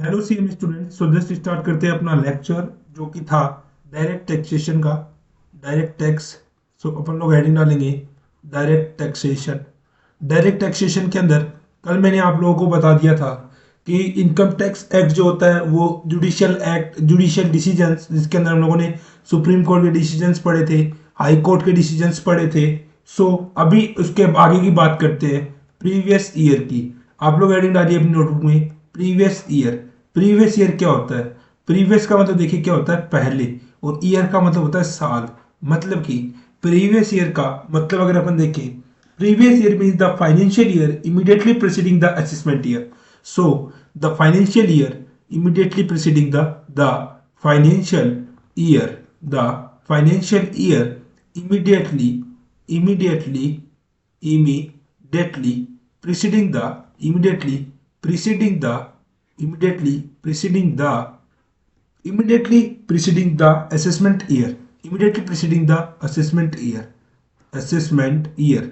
Hello CM student. So just start करते हैं अपना लेक्चर जो कि था डायरेक्ट टैक्सेशन का। Direct tax. सो अपन लोग हेडिंग डालेंगे डायरेक्ट टैक्सेशन। डायरेक्ट टैक्सेशन के अंदर कल मैंने आप लोगों को बता दिया था कि इनकम टैक्स एक्ट जो होता है वो जुडिशियल एक्ट, जुडिशियल डिसीजंस, जिसके अंदर हम लोगों ने सुप्रीम कोर्ट के डिसीजंस पढ़े थे, हाई कोर्ट के डिसीजंस पढ़े थे। सो अभी उसके आगे की बात करते हैं प्रीवियस ईयर की। आप लोग हेडिंग डालिए अपनी नोटबुक में प्रीवियस ईयर। प्रीवियस ईयर क्या होता है? प्रीवियस का मतलब देखिए क्या होता है, पहले, और ईयर का मतलब होता है साल। मतलब कि प्रीवियस ईयर का मतलब अगर अपन देखें, previous year means the financial year immediately preceding the assessment year. So the financial year immediately preceding the financial year, the financial year immediately immediately immediately preceding the immediately preceding the immediately preceding the immediately preceding the assessment year, immediately preceding the assessment year।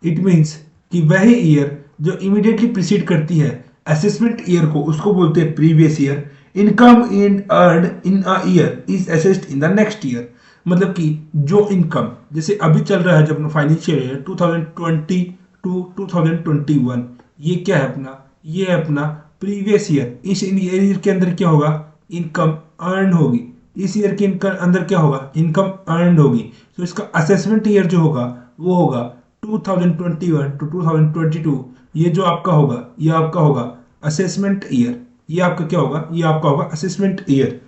It means कि वह year जो immediately preceded करती है assessment year को, उसको बोलते हैं previous year. Income in earn in a year is assessed in the next year. मतलब कि जो इनकम जैसे अभी चल रहा है, जब अपना फाइनेंशियल ईयर 2020 टू 2021, ये क्या है अपना, ये है अपना प्रीवियस ईयर। इस ईयर के अंदर क्या होगा, इनकम अर्न होगी। इस ईयर के अंदर क्या होगा, इनकम अर्न होगी। तो इसका असेसमेंट ईयर जो होगा वो होगा 2021 टू 2022। ये जो आपका होगा, ये आपका होगा असेसमेंट ईयर। ये आपका क्या होगा, ये आपका होगा assessment year.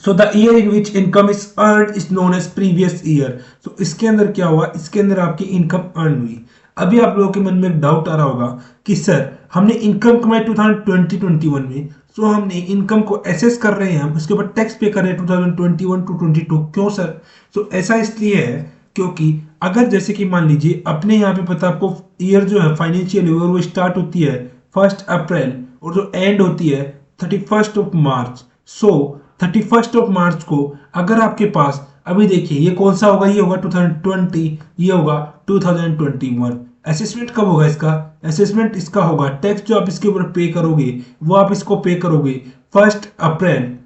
So the year in which income is earn is known as previous year. तो इसके अंदर क्या हुआ, इसके अंदर आपकी इनकम अर्न हुई। अभी आप लोगों के मन में एक डाउट आ रहा होगा कि सर हमने इनकम कमाई 2021 में, सो हमने इनकम को एसेस कर रहे हैं, हम उसके ऊपर टैक्स पे कर रहे हैं 2021 टू 22, क्यों सर? सो ऐसा इसलिए है क्योंकि अगर जैसे कि मान लीजिए अपने यहाँ पे पता आपको ईयर जो है फाइनेंशियल ईयर वो स्टार्ट होती है 1 अप्रैल और जो एंड होती है 31 मार्च। सो 31 मार्च को अगर आपके पास, अभी देखिए ये कौन सा होगा, ये होगा 2020, ये होगा 2021। असेसमेंट कब होगा इसका? असेसमेंट इसका होगा, टैक्स जो आप इसके ऊपर पे करोगे वो आप इसको पे करोगे 1 अप्रैल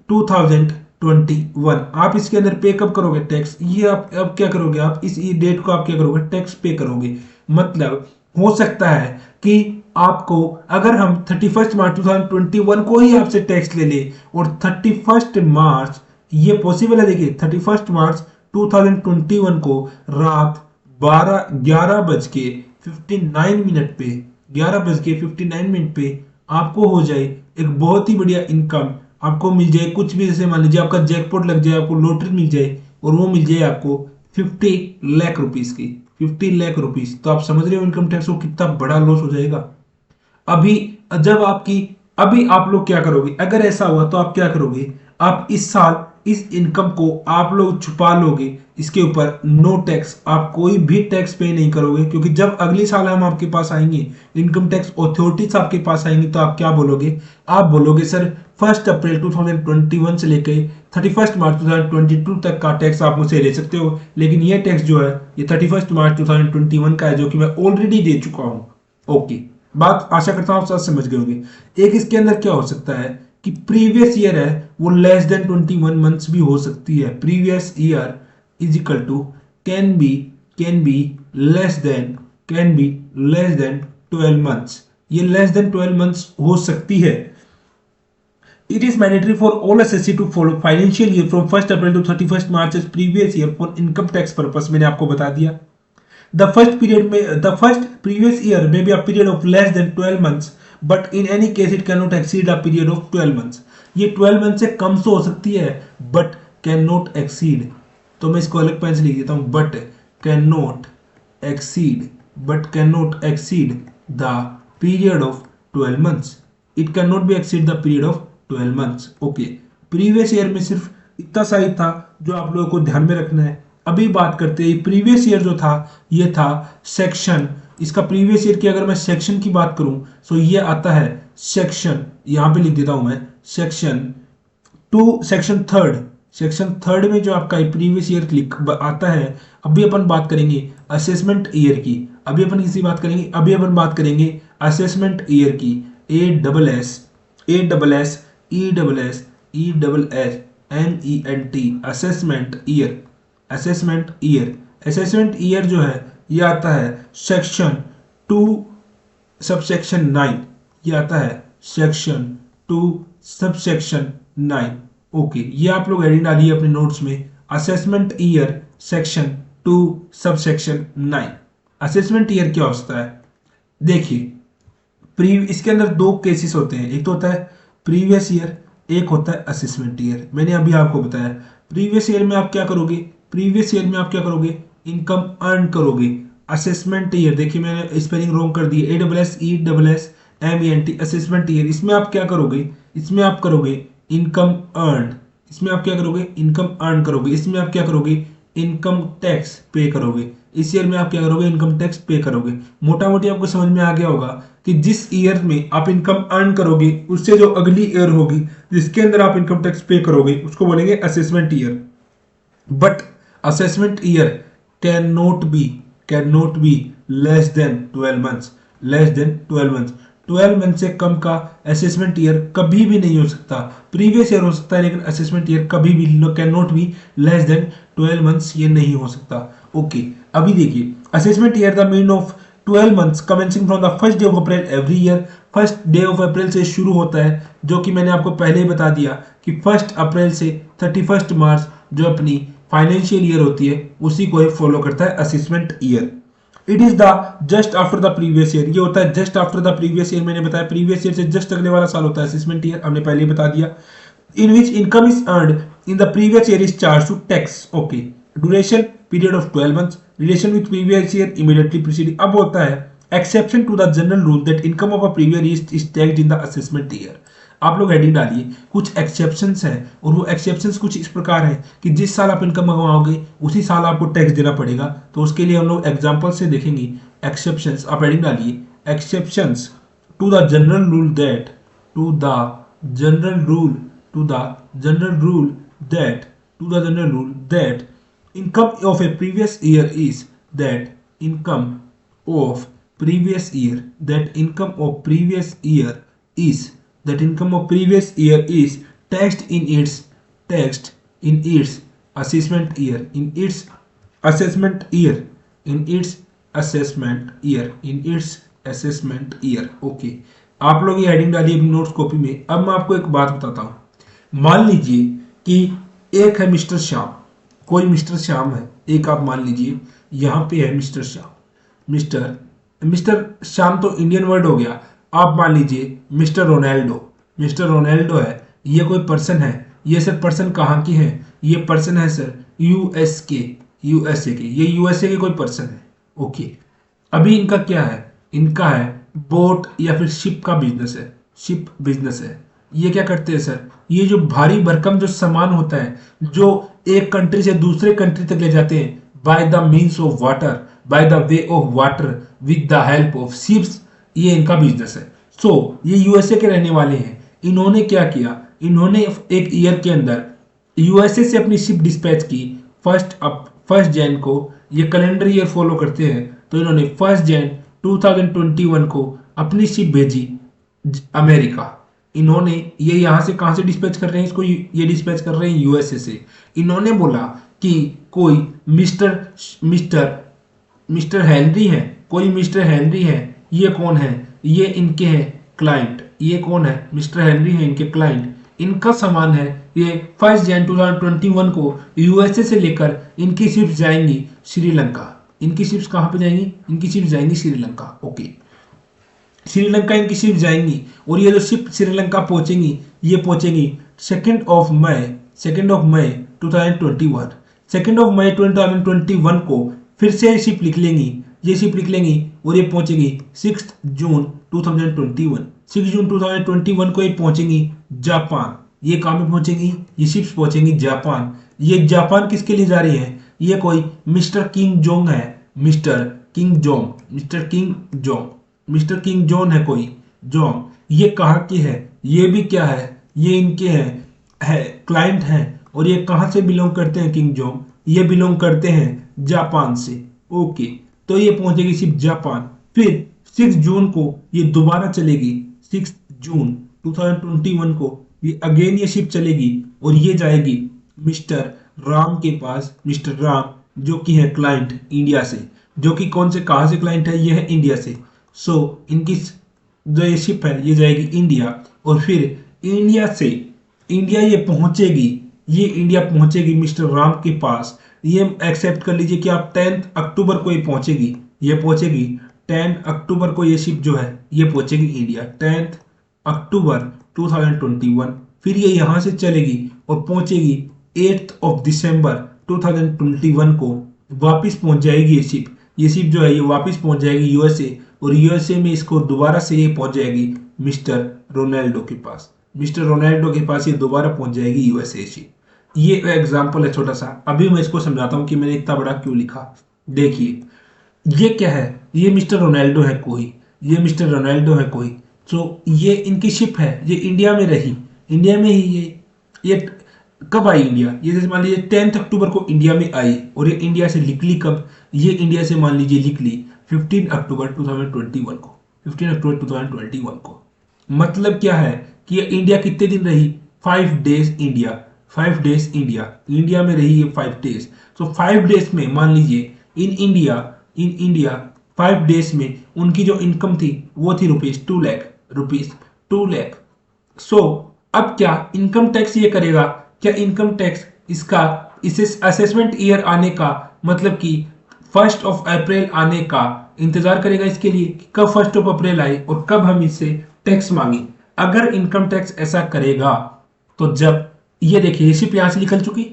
2021। आप इसके अंदर पे कब करोगे टैक्स, ये आप अब क्या करोगे, आप इस डेट को आप क्या करोगे, टैक्स पे करोगे। मतलब हो सकता है कि आपको, अगर हम 31 मार्च 2021 को ही आपसे टैक्स ले ले और 31 मार्च, ये पॉसिबल है, देखिए 31 मार्च 2021 को रात 11:59 पे 11:59 पे आपको हो जाए एक बहुत ही बढ़िया इनकम, आपको मिल जाए कुछ भी। जैसे मान लीजिए आपका जैकपॉट लग जाए, आपको लॉटरी मिल जाए और वो मिल जाए आपको 50 लाख रुपीस की, 50 लाख रुपीस। तो आप समझ रहे हो इनकम टैक्स को कितना बड़ा लॉस हो जाएगा। अभी जब आपकी, अभी आप लोग क्या करोगे, अगर ऐसा हुआ तो आप क्या करोगे, आप इस साल इस इनकम को आप लोग छुपा लोगे, इसके ऊपर नो टैक्स, आप कोई भी टैक्स पे नहीं करोगे। क्योंकि जब अगले साल हम आपके पास आएंगे, इनकम टैक्स अथॉरिटीज आपके पास आएंगी, तो आप क्या बोलोगे, आप बोलोगे सर 1 अप्रैल 2021 से लेके 31 मार्च 2022 तक का टैक्स आप मुझसे ले सकते हो, लेकिन ये टैक्स जो है ये 31 मार्च 2021 का है, जो कि मैं ऑलरेडी दे चुका हूं। ओके, बात आशा करता हूं आप सब समझ गए होंगे। एक इसके अंदर क्या हो सकता है कि प्रीवियस ईयर है वो लेस देन 21 मंथ्स भी हो सकती है। Previous year is equal to can be less than, can be less than 12 months. ये लेस देन 12 मंथ्स हो सकती है। It is mandatory for all assessee to follow financial year from 1 April to 31 March as previous year for income tax purpose। मैंने आपको बता दिया। The first previous year may be a period of less than 12 months, but in any case it cannot exceed a period of 12 months। ये 12 month से कम तो हो सकती है, but cannot exceed। तो मैं इसको अलग पेन से लिख देता हूँ, but cannot exceed the period of 12 months। It cannot be exceed the period of 12 months। Okay, previous year में सिर्फ इतना सा ही था जो आप लोगों को ध्यान में रखना है। अभी बात करते हैं प्रीवियस ईयर जो था, ये था सेक्शन, इसका प्रीवियस ईयर की अगर मैं सेक्शन की बात करूं तो ये आता है सेक्शन, यहां पे लिख देता हूं मैं सेक्शन टू, सेक्शन थर्ड में जो आपका प्रीवियस ईयर आता है। अभी अपन बात करेंगे असेसमेंट ईयर की, अभी अपन बात करेंगे असेसमेंट ईयर की। Assessment year. असेसमेंट ईयर जो है ये आता है सेक्शन 2 सबसेक्शन 9। ये आता है सेक्शन 2 सबसेक्शन 9। ओके, ये आप लोग हेडिंग डालिए अपने नोट्स में, assessment year section 2 subsection 9। Assessment year क्या होता है? देखिए, इसके अंदर दो केसेस होते हैं, एक तो होता है प्रीवियस ईयर, एक होता है असेसमेंट ईयर। मैंने अभी आपको बताया प्रीवियस ईयर में आप क्या करोगे, प्रीवियस ईयर में आप क्या करोगे, इनकम अर्न करोगे। असेसमेंट ईयर, देखिए मैंने स्पेलिंग रॉन्ग कर दी, ASSESSMENT, असेसमेंट ईयर, इसमें आप क्या करोगे, इसमें आप करोगे इनकम अर्न, इसमें आप क्या करोगे, इनकम अर्न करोगे, इसमें आप क्या करोगे, इनकम टैक्स पे करोगे। इस ईयर में आप क्या करोगे, इनकम टैक्स पे करोगे। मोटा मोटी आपको समझ में आ गया होगा कि जिस ईयर में आप इनकम अर्न करोगे उससे जो अगली ईयर होगी जिसके अंदर आप इनकम टैक्स पे करोगे उसको बोलेंगे assessment year. But assessment year can not be less than 12 months, less than 12 months. 12 month से कम का असेसमेंट ईयर कभी भी नहीं हो सकता। प्रीवियस ईयर हो सकता है लेकिन असेसमेंट ईयर कभी भी can not be less than 12 months, ये नहीं हो सकता। ओके, अभी देखिए assessment year the mean of 12 months commencing from the first day of April every year. First day of April से शुरू होता है, जो कि मैंने आपको पहले ही बता दिया कि 1 अप्रैल से 31 मार्च जो अपनी फाइनेंशियल ईयर होती है उसी को फॉलो करता है assessment year. It is the just after the previous year, ये होता है just after the previous year. मैंने बताया प्रीवियस ईयर से जस्ट अगले वाला साल होता है असेसमेंट ईयर, हमने पहले ही बता दिया। In which income is earned in the previous year is charge to tax. Okay, duration period of 12 months, relation with previous year immediately preceding. अब होता है exception to the general rule that income of a previous year is taxed in the assessment year. आप लोग heading डालिए, कुछ exceptions हैं और वो एक्सेप्शंस कुछ इस प्रकार हैं कि जिस साल आप इनकम कमाओगे उसी साल आपको टैक्स देना पड़ेगा। तो उसके लिए हम लोग एग्जांपल से देखेंगे एक्सेप्शंस। आप हेडिंग डालिए, exceptions to the general rule that to the general rule to the general rule that to the general rule that income of a previous year is that income of previous year that income of previous year is that income of previous year is taxed in its assessment year in its assessment year in its assessment year in its assessment year। Okay, आप लोग ये heading डालिए अपनी notes copy में। अब मैं आपको एक बात बताता हूं, मान लीजिए कि एक है मिस्टर श्याम, कोई मिस्टर श्याम है, एक आप मान लीजिए यहां पे है मिस्टर श्याम। मिस्टर श्याम तो इंडियन वर्ड हो गया। आप मान लीजिए मिस्टर रोनाल्डो है, ये कोई पर्सन है। ये सर पर्सन कहाँ की है, ये पर्सन है सर यूएसए के, ये यूएसए के कोई पर्सन है। ओके, अभी इनका क्या है, इनका है बोट या फिर शिप का बिजनेस है, शिप बिजनेस है। ये क्या करते हैं सर, ये जो भारी भरकम जो सामान होता है जो एक कंट्री से दूसरे कंट्री तक ले जाते हैं by the means of water, by the way of water, with the help of ships, ये इनका बिजनेस है। सो ये यूएसए के रहने वाले हैं। इन्होंने क्या किया, इन्होंने एक ईयर के अंदर यूएसए से अपनी शिप डिस्पैच की फर्स्ट जैन को। ये कैलेंडर ईयर फॉलो करते हैं, तो इन्होंने 1 जैन 2021 को अपनी शिप भेजी अमेरिका। इन्होंने ये यहां से कहां से डिस्पैच कर रहे हैं इसको, ये डिस्पैच कर रहे हैं यूएसए से। इन्होंने बोला कि कोई मिस्टर हेनरी है, कोई मिस्टर हेनरी है। ये कौन है, ये इनके हैं क्लाइंट। ये कौन है, मिस्टर हेनरी है इनके क्लाइंट। इनका सामान है, ये 1 जैन 2021 को यूएसए से लेकर इनकी शिप्स जाएंगी श्रीलंका। इनकी शिप्स कहां पे जाएंगी, इनकी शिप्स जाएंगी श्रीलंका। ओके, श्रीलंका इनकी शिप जाएंगी और ये जो शिप श्रीलंका पहुंचेंगी ये पहुंचेंगी 2 मई 2021। 2 मई 2021 को फिर से शिप लिख लेंगी, ये शिप लिख लेंगी और ये पहुंचेगी 6 जून 2021। 6 जून 2021 को ये पहुंचेंगी जापान। ये कहां पे पहुंचेंगी, ये शिप्स पहुंचेंगी जापान। ये जापान किसके लिए जा रही है, ये कोई मिस्टर किंग जोंग है, मिस्टर किंग जोन है कोई जोंग। ये कहाँ की है, ये भी क्या है, ये इनके है क्लाइंट हैं। और ये कहाँ से बिलोंग करते हैं किंग जोंग, ये बिलोंग करते हैं जापान से। ओके, तो ये पहुंचेगी सिर्फ जापान। फिर 6 जून को ये दोबारा चलेगी 6 जून 2021 को ये अगेन ये शिप चलेगी और ये जाएगी मिस्टर राम के पास। मिस्टर राम जो कि है क्लाइंट इंडिया से, जो कि कौन से कहाँ से क्लाइंट है, ये है इंडिया से। सो इनकी जो ये शिप है ये जाएगी इंडिया, और फिर इंडिया से इंडिया ये इंडिया पहुंचेगी मिस्टर राम के पास। ये एक्सेप्ट कर लीजिए कि आप 10 अक्टूबर को ये पहुंचेगी। ये पहुंचेगी 10 अक्टूबर को, ये शिप जो है ये पहुंचेगी इंडिया 10 अक्टूबर 2021। फिर ये यहाँ से चलेगी और पहुंचेगी 8 दिसंबर 2021 को, वापस पहुंच जाएगी ये शिप जो है ये वापस पहुंच जाएगी यूएसए, और यूएसए में इसको दोबारा से ये पहुंच जाएगी मिस्टर रोनाल्डो के पास। मिस्टर रोनाल्डो के पास ये दोबारा पहुंच जाएगी यूएसए शिप। ये एग्जाम्पल है छोटा सा। अभी मैं इसको समझाता हूँ कि मैंने इतना बड़ा क्यों लिखा। देखिए ये क्या है, ये मिस्टर रोनाल्डो है कोई, ये मिस्टर रोनाल्डो है कोई। तो ये इनकी शिप है, ये इंडिया में रही, इंडिया में ही ये कब आई इंडिया, ये जैसे मान लीजिए 10 अक्टूबर को इंडिया में आई, और ये इंडिया से निकली कब, ये इंडिया से मान लीजिए निकली 15 अक्टूबर 2021 को, 15 अक्टूबर 2021 को। मतलब क्या है कि ये इंडिया कितने दिन रही, 5 डेज इंडिया, 5 डेज इंडिया में रही ये 5 डेज। तो 5 डेज में मान लीजिए इन इंडिया 5 डेज में उनकी जो इनकम थी वो थी रुपीज 2 लाख। सो अब क्या इनकम टैक्स ये करेगा, क्या इनकम टैक्स इसका इसे असेसमेंट ईयर आने का, मतलब कि 1 अप्रैल आने का इंतजार करेगा इसके लिए कि कब 1 अप्रैल आए और कब हम इससे टैक्स मांगे। अगर इनकम टैक्स ऐसा करेगा तो जब ये देखिए शिप यहां से निकल चुकी,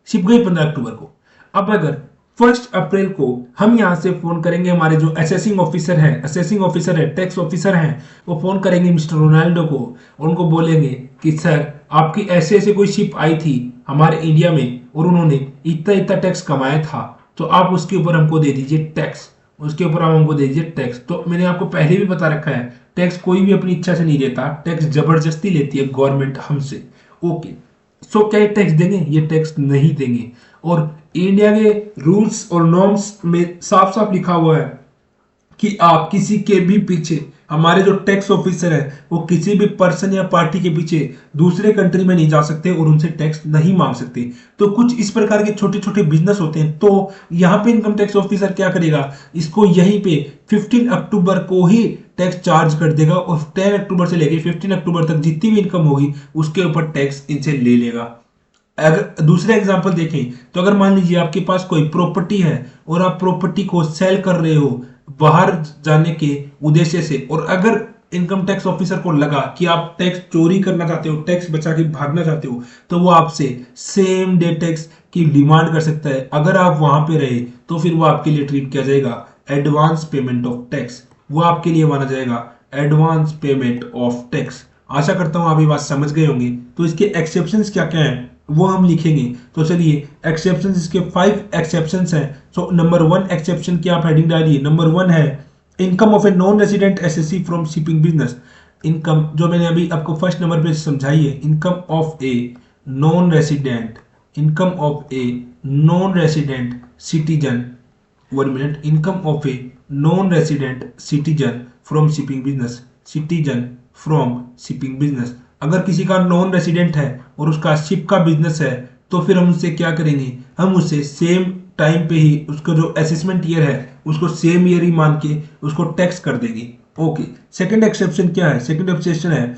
शिप गई 15 अक्टूबर को। अब अगर 1 अप्रैल को हम यहां से फोन करेंगे, हमारे जो असेसिंग ऑफिसर है टैक्स ऑफिसर हैं, वो फोन करेंगे मिस्टर रोनाल्डो को और उनको बोलेंगे कि सर आपकी ऐसे ऐसे कोई शिप आई थी हमारे इंडिया में और उन्होंने इतना इतना टैक्स कमाया था, तो आप उसके ऊपर हमको दे दीजिए टैक्स, उसके ऊपर आप हमको दे दीजिए टैक्स। तो मैंने आपको पहले भी बता रखा है, टैक्स कोई भी अपनी इच्छा से नहीं देता, टैक्स जबरदस्ती लेती है गवर्नमेंट हमसे। ओके, सो क्या ये टैक्स देंगे, ये टैक्स नहीं देंगे। और इंडिया के रूल्स और नॉर्म्स में साफ साफ लिखा हुआ है कि आप किसी के भी पीछे, हमारे जो टैक्स ऑफिसर है वो किसी भी पर्सन या पार्टी के पीछे दूसरे कंट्री में नहीं जा सकते और उनसे टैक्स नहीं मांग सकते। तो कुछ इस प्रकार के छोटे छोटे बिजनेस होते हैं, तो यहाँ पे इनकम टैक्स ऑफिसर क्या करेगा, इसको यहीं पे 15 अक्टूबर को ही टैक्स चार्ज कर देगा और 10 अक्टूबर से लेकर 15 अक्टूबर तक जितनी भी इनकम होगी उसके ऊपर टैक्स इनसे ले लेगा। अगर दूसरा एग्जांपल देखें तो अगर मान लीजिए आपके पास कोई प्रॉपर्टी है और आप प्रॉपर्टी को सेल कर रहे हो बाहर जाने के उद्देश्य से, और अगर इनकम टैक्स ऑफिसर को लगा कि आप टैक्स चोरी करना चाहते हो, टैक्स बचा के भागना चाहते हो, तो वो आपसे सेम डे टैक्स की डिमांड कर सकता है। अगर आप वहां पे रहे तो फिर वो आपके लिए ट्रीट किया जाएगा एडवांस पेमेंट ऑफ टैक्स, वो आपके लिए माना जाएगा एडवांस पेमेंट ऑफ टैक्स। आशा करता हूं आप ये बात समझ गए होंगे। तो इसके एक्सेप्शंस क्या क्या हैं वो हम लिखेंगे। तो चलिए एक्सेप्शंस, इसके 5 एक्सेप्शंस हैं। सो नंबर 1 एक्सेप्शन की आप हेडिंग डालिए। नंबर 1 है income of a non resident SSC from shipping business. Income जो मैंने अभी आपको फर्स्ट नंबर पे समझाई है, income of a non resident, income of a non resident citizen, 1 minute, income of a non resident citizen from shipping business, citizen from shipping business. अगर किसी का नॉन रेजिडेंट है और उसका शिप का बिजनेस है तो फिर हम उससे क्या करेंगे, हम उससे सेम टाइम पे ही उसको जो असेसमेंट ईयर है उसको सेम ईयर ही मान के उसको टैक्स कर देंगे। ओके, सेकंड एक्सेप्शन क्या है, सेकंड एक्सेप्शन है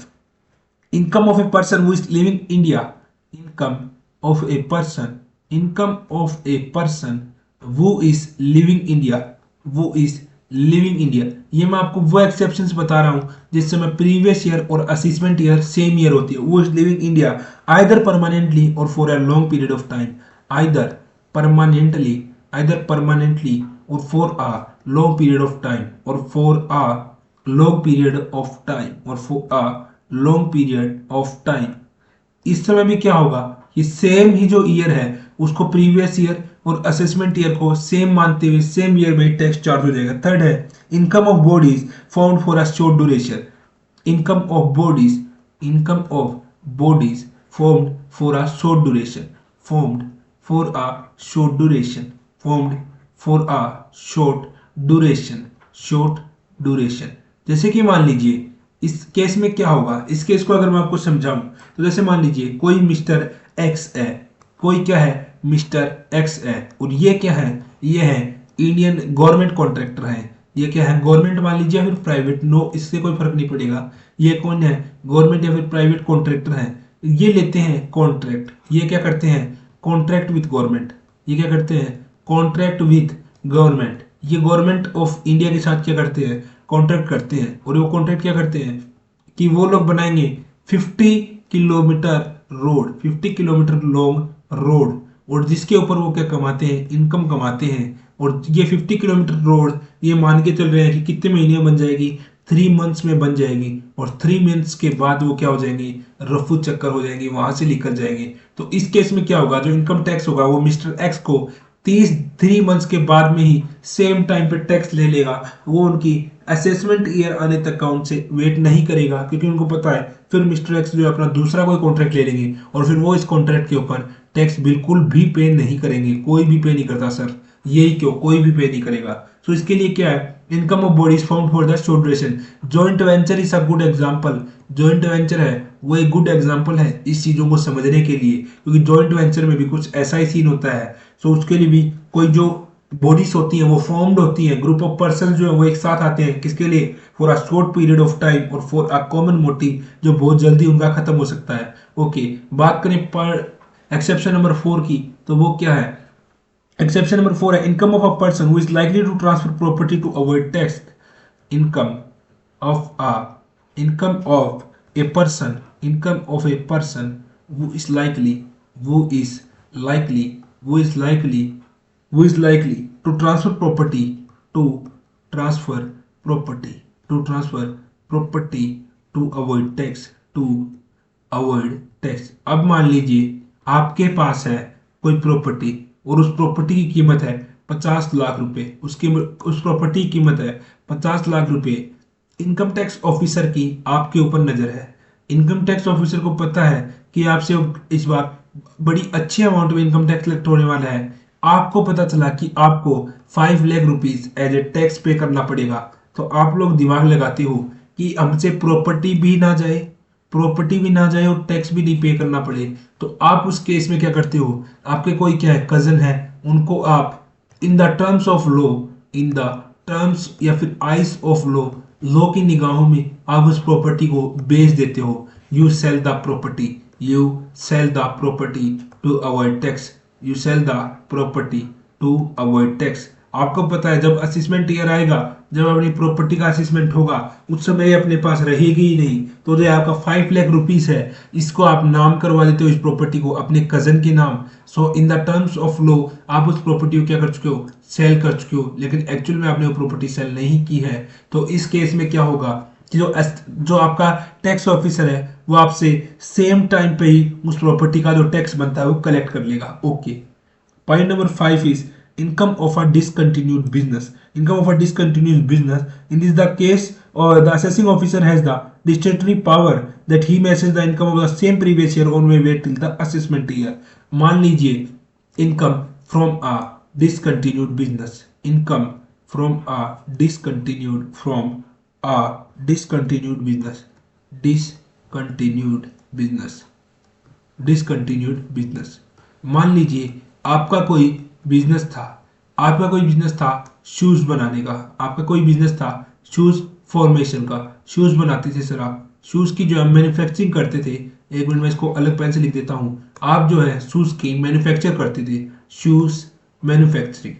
income of a person who is living India, income of a person, income of a person वो इज लिविंग इंडिया, वो इज लिविंग इंडिया। ये मैं आपको वो एक्सेप्शंस बता रहा हूं जिससे मैं प्रीवियस ईयर और असेसमेंट ईयर सेम ईयर होती है। वो is living India either permanently और for a long period of time, either permanently और for a long period of time, और for a long period of time, और for a long period of time. इस समय भी क्या होगा कि सेम ही जो ईयर है उसको प्रीवियस ईयर और असेसमेंट ईयर को सेम मानते हुए सेम ईयर में टैक्स चार्ज हो जाएगा। थर्ड है income of bodies found for a short duration, income of bodies, income of bodies formed for a short duration, formed for a short duration, formed for a short duration, short duration. जैसे कि मान लीजिए इस case में क्या होगा, इस case को अगर मैं आपको समझाऊं तो जैसे मान लीजिए कोई मिस्टर एक्स है, कोई क्या है मिस्टर एक्स है, और ये क्या है, ये है इंडियन गवर्नमेंट कॉन्ट्रैक्टर है। ये क्या है गवर्नमेंट मान लीजिए या फिर प्राइवेट, नो इससे कोई फर्क नहीं पड़ेगा। ये कौन है गवर्नमेंट या फिर प्राइवेट कॉन्ट्रैक्टर है। ये लेते हैं कॉन्ट्रैक्ट, ये क्या करते हैं कॉन्ट्रैक्ट विथ गवर्नमेंट, ये क्या करते हैं कॉन्ट्रैक्ट विथ गवर्नमेंट। ये गवर्नमेंट ऑफ इंडिया के साथ क्या करते हैं कॉन्ट्रैक्ट करते हैं, और वो कॉन्ट्रैक्ट क्या करते हैं कि वो लोग बनाएंगे 50 kilometre road, 50 kilometre long road, और जिसके ऊपर वो क्या कमाते हैं इनकम कमाते हैं। और ये 50 किलोमीटर रोड ये मान के चल रहे हैं कि कितने महीने में बन जाएगी, 3 मंथ्स में बन जाएगी, और 3 मंथ्स के बाद वो क्या हो जाएंगी रफू चक्कर हो जाएंगी, वहां से निकल जाएंगे। तो इस केस में क्या होगा, जो इनकम टैक्स होगा वो मिस्टर एक्स को 3 मंथ्स के बाद में ही सेम टाइम पे टैक्स ले लेगा। वो उनकी असेसमेंट ईयर आने तक का उनसे वेट नहीं करेगा, क्योंकि उनको पता है फिर मिस्टर एक्स जो है अपना दूसरा कोई कॉन्ट्रैक्ट ले लेंगे, और फिर वो इस कॉन्ट्रैक्ट के ऊपर टैक्स बिल्कुल भी पे नहीं करेंगे। कोई भी पे नहीं करता सर, यही क्यों, कोई भी पे नहीं करेगा। तो इसके लिए क्या है income of bodies found for the short duration. Joint venture is a good example, joint venture है वो एक गुड एग्जांपल है इस चीजों को समझने के लिए, क्योंकि जॉइंट वेंचर में भी कुछ ऐसा ही सीन होता है। सो उसके लिए भी कोई जो बॉडीज होती हैं वो फॉर्म्ड होती हैं, ग्रुप ऑफ पर्सन जो है वो एक साथ आते हैं, किसके लिए for a short period of time और फॉर अ कॉमन मोटिव जो बहुत जल्दी उनका खत्म हो सकता है। ओके, बात करें पर एक्सेप्शन नंबर 4 की, तो वो क्या है एक्सेप्शन नंबर 4 है income of a person who is likely to transfer property to avoid tax. Income of a income of a person, income of a person who is likely who is likely who is likely who is likely to transfer property to transfer property to transfer property to avoid tax to avoid tax। अब मान लीजिए आपके पास है कोई property, और उस property की कीमत है 50 लाख रुपए, उसकी उस प्रॉपर्टी की कीमत है 50 लाख रुपए। इनकम टैक्स ऑफिसर की आपके ऊपर नजर है, इनकम टैक्स ऑफिसर को पता है कि आपसे इस बार बड़ी अच्छी अमाउंट में इनकम टैक्स कलेक्ट होने वाला है। आपको पता चला कि आपको 5 lakh rupees as a tax pay करना पड़ेगा। तो आप लोग दिमाग लगाते हो कि हमसे प्रॉपर्टी भी ना जाए, प्रॉपर्टी भी ना जाए और टैक्स भी नहीं पे करना पड़े। तो आप उस केस में क्या करते हो, आपके कोई क्या है कजन है, उनको आप इन the terms of law, in the terms या फिर आइस ऑफ लॉ, लॉ की निगाहों में आप उस प्रॉपर्टी को बेच देते हो। You sell the property, you sell the property to avoid tax, you sell the property to avoid tax। आपको पता है जब असेसमेंट ईयर आएगा, जब अपनी प्रॉपर्टी का असेसमेंट होगा, उस समय अपने पास रहेगी ही नहीं। तो जो आपका 5 लाख रुपीस है, इसको आप नाम करवा देते हो इस प्रॉपर्टी को अपने कजन के नाम। So in the terms of law आप उस प्रॉपर्टी को क्या कर चुके हो, सेल कर चुके हो, लेकिन एक्चुअल में आपने वो प्रॉपर्टी सेल नहीं की है। तो इस केस में क्या होगा कि जो आपका टैक्स ऑफिसर है वो आपसे सेम टाइम पे ही उस प्रॉपर्टी का जो टैक्स बनता है वो कलेक्ट कर लेगा। Okay, point number 5 is income of a discontinued business. Income of a discontinued business, in this the case और the assessing officer has the discretionary power that he may assess the income of the same previous year on may wait till the assessment year। मान लीजिए income from a discontinued business, income from a discontinued from a discontinued business, discontinued business, discontinued business। मान लीजिए आपका कोई business था, आपका कोई business था शूज बनाने का, आपका कोई बिजनेस था शूज फॉर्मेशन का, शूज बनाते थे सर आप, शूज की जो है मैन्युफैक्चरिंग करते थे। एक मिनट में इसको अलग पेन से लिख देता हूं, आप जो है शूज की मैन्युफैक्चर करते थे, शूज मैन्युफैक्चरिंग,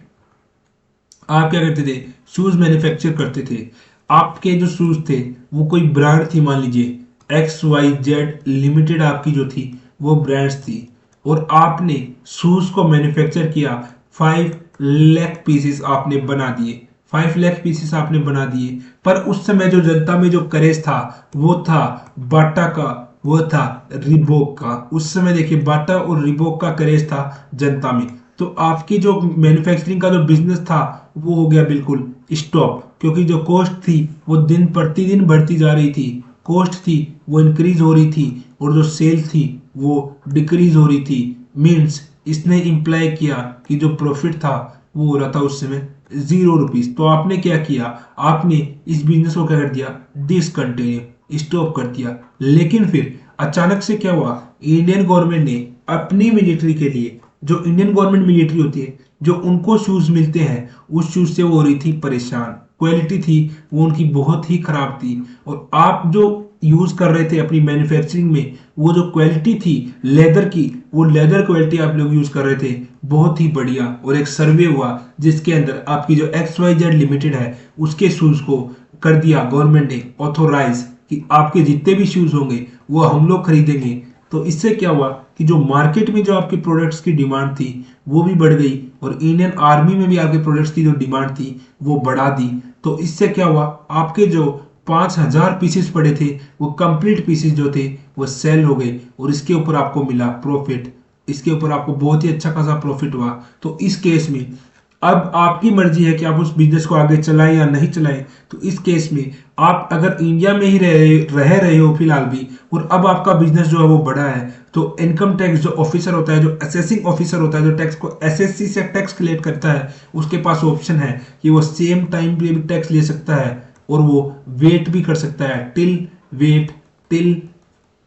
आप क्या करते थे शूज मैन्युफैक्चर करते थे। आपके जो शूज थे वो कोई ब्रांड थी, मान लीजिए XYZ लिमिटेड आपकी जो थी वो ब्रांड्स थी, और आपने शूज को मैन्युफैक्चर किया, 5 लाख पीसेस आपने बना दिए, 5 लाख पीसेस आपने बना दिए। पर उस समय जो जनता में जो क्रेज था वो था बाटा का, वो था रिबोक का। उस समय देखिए बाटा और रिबोक का क्रेज था जनता में। तो आपकी जो मैन्युफैक्चरिंग का जो बिजनेस था वो हो गया बिल्कुल स्टॉप, क्योंकि जो कॉस्ट थी वो दिन प्रतिदिन बढ़ती जा रही थी, कॉस्ट थी वो इंक्रीज हो रही थी, और जो सेल थी वो डिक्रीज हो रही थी। मीन्स इसने इंप्लाई किया कि जो प्रॉफिट था वो हो रहा था उस समय 0 रुपीज। तो आपने क्या किया, आपने इस बिजनेस को क्या कर दिया, डिसकंटिन्यू स्टॉप कर दिया। लेकिन फिर अचानक से क्या हुआ, इंडियन गवर्नमेंट ने अपनी मिलिट्री के लिए, जो इंडियन गवर्नमेंट मिलिट्री होती है, जो उनको शूज मिलते हैं, उस शूज से वो हो रही थी परेशान। क्वालिटी थी वो उनकी बहुत ही खराब थी, और आप जो यूज कर रहे थे अपनी मैन्युफैक्चरिंग में, वो जो क्वालिटी थी लेदर की, वो लेदर क्वालिटी आप लोग यूज कर रहे थे बहुत ही बढ़िया। और एक सर्वे हुआ जिसके अंदर आपकी जो XYZ लिमिटेड है उसके शूज को कर दिया गवर्नमेंट ने ऑथोराइज कि आपके जितने भी शूज होंगे वो हम लोग खरीदेंगे। तो इससे क्या हुआ कि जो मार्केट में जो आपके प्रोडक्ट्स की डिमांड थी वो भी बढ़ गई, और इंडियन आर्मी में भी आपके प्रोडक्ट्स की जो डिमांड थी वो बढ़ा दी। तो इससे क्या हुआ, आपके जो 5,000 पीसेस पड़े थे वो कंप्लीट पीसेस जो थे वो सेल हो गए, और इसके ऊपर आपको मिला प्रॉफिट। इसके ऊपर आपको बहुत ही अच्छा खासा प्रॉफिट हुआ। तो इस केस में अब आपकी मर्जी है कि आप उस बिजनेस को आगे चलाएं या नहीं चलाएं। तो इस केस में आप अगर इंडिया में ही रह रहे हो फिलहाल भी, और अब आपका बिजनेस जो है वो बड़ा है, तो इनकम टैक्स जो ऑफिसर होता है, जो असेसिंग ऑफिसर होता है, जो टैक्स को एसएससी से टैक्स कलेक्ट करता है, उसके पास ऑप्शन है कि वो सेम टाइम पे भी टैक्स ले सकता है, और वो वेट भी कर सकता है till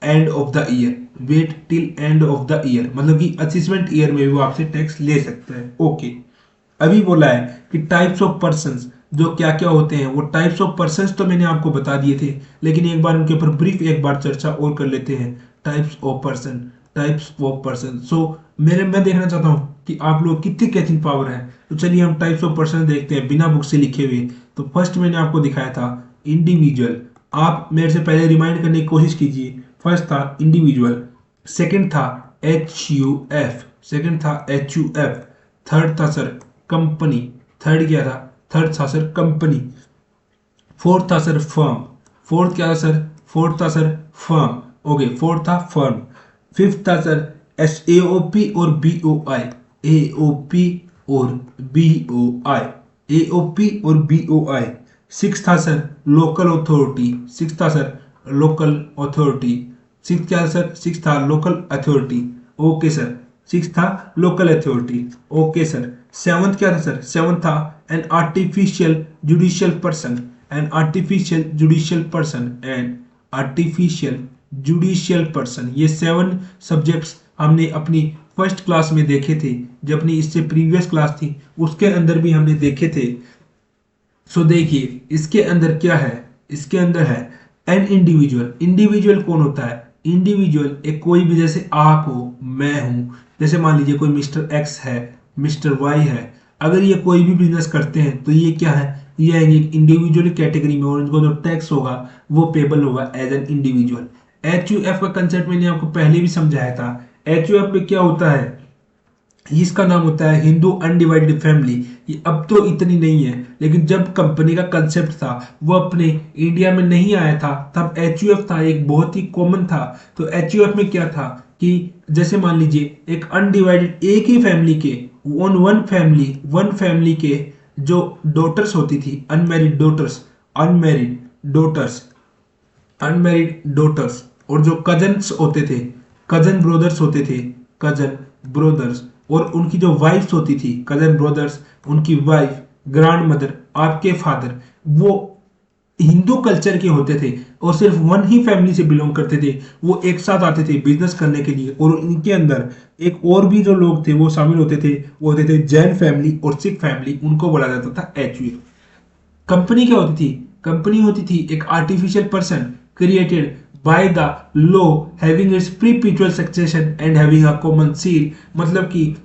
end of the year. Wait till end of the year मतलब कि असेसमेंट ईयर में भी वो आपसे टैक्स ले सकता है। ओके, अभी बोला है कि टाइप्स ऑफ पर्संस जो क्या क्या होते हैं, वो टाइप्स ऑफ पर्संस तो मैंने आपको बता दिए थे, लेकिन एक बार उनके ऊपर ब्रीफ एक बार चर्चा और कर लेते हैं। टाइप्स ऑफ पर्सन सो मैं देखना चाहता हूँ कि आप लोग कितनी कैचिंग पावर है। तो चलिए हम टाइप्स ऑफ पर्सन देखते हैं बिना बुक से लिखे हुए। तो फर्स्ट मैंने आपको दिखाया था इंडिविजुअल। आप मेरे से पहले रिमाइंड करने की कोशिश कीजिए। फर्स्ट था इंडिविजुअल, सेकंड था एच यू एफ, थर्ड था सर कंपनी, थर्ड था सर कंपनी। फोर्थ था सर फर्म, फोर्थ था सर फर्म। ओके, फोर्थ था फर्म। फिफ्थ था सर एओपी और बीओआई, एओपी और बीओआई। सिक्स था सर लोकल अथॉरिटी, सिक्स था local authority. Okay sir, six था local authority. Okay sir, seventh क्या था सर, सेवंथ था एन आर्टिफिशियल जुडिशियल पर्सन, ये 7 सब्जेक्ट्स हमने अपनी फर्स्ट क्लास में देखे थे, जब अपनी इससे प्रीवियस क्लास थी उसके अंदर भी हमने देखे थे। सो देखिए इसके अंदर क्या है, इसके अंदर है एन इंडिविजुअल। इंडिविजुअल कौन होता है, इंडिविजुअल एक कोई भी, जैसे आप हो, मैं हूं, जैसे मान लीजिए कोई मिस्टर एक्स है, मिस्टर वाई है, अगर ये कोई भी बिजनेस करते हैं तो ये क्या है, ये आएंगे एक इंडिविजुअल कैटेगरी में, और इनको जो टैक्स होगा वो पेबल होगा एज एन इंडिविजुअल। HUF का कंसेप्ट मैंने आपको पहले भी समझाया था। HUF में क्या होता है, इसका नाम होता है हिंदू अनडिवाइडेड फैमिली। ये अब तो इतनी नहीं है, लेकिन जब कंपनी का कंसेप्ट था वो अपने इंडिया में नहीं आया था, तब HUF था, एक बहुत ही कॉमन था। तो HUF में क्या था कि जैसे मान लीजिए एक अनडिवाइडेड, एक ही फैमिली के वन फैमिली के जो डॉटर्स होती थी, अनमैरिड डॉटर्स, और जो कजन्स होते थे, कजन ब्रोदर्स, और उनकी जो वाइफ्स होती थी, कजन ब्रोदर्स, उनकी वाइफ, ग्रैंड मदर, आपके फादर, वो हिंदू कल्चर के होते थे और सिर्फ वन ही फैमिली से बिलोंग करते थे। वो एक साथ आते थे बिजनेस करने के लिए, और इनके अंदर एक और भी जो लोग थे वो शामिल होते थे, वो होते थे जैन फैमिली और सिख फैमिली, उनको बोला जाता था HUF। कंपनी क्या होती थी, कंपनी होती थी एक artificial person created by the law having its perpetual succession and having a common seal. मतलब कि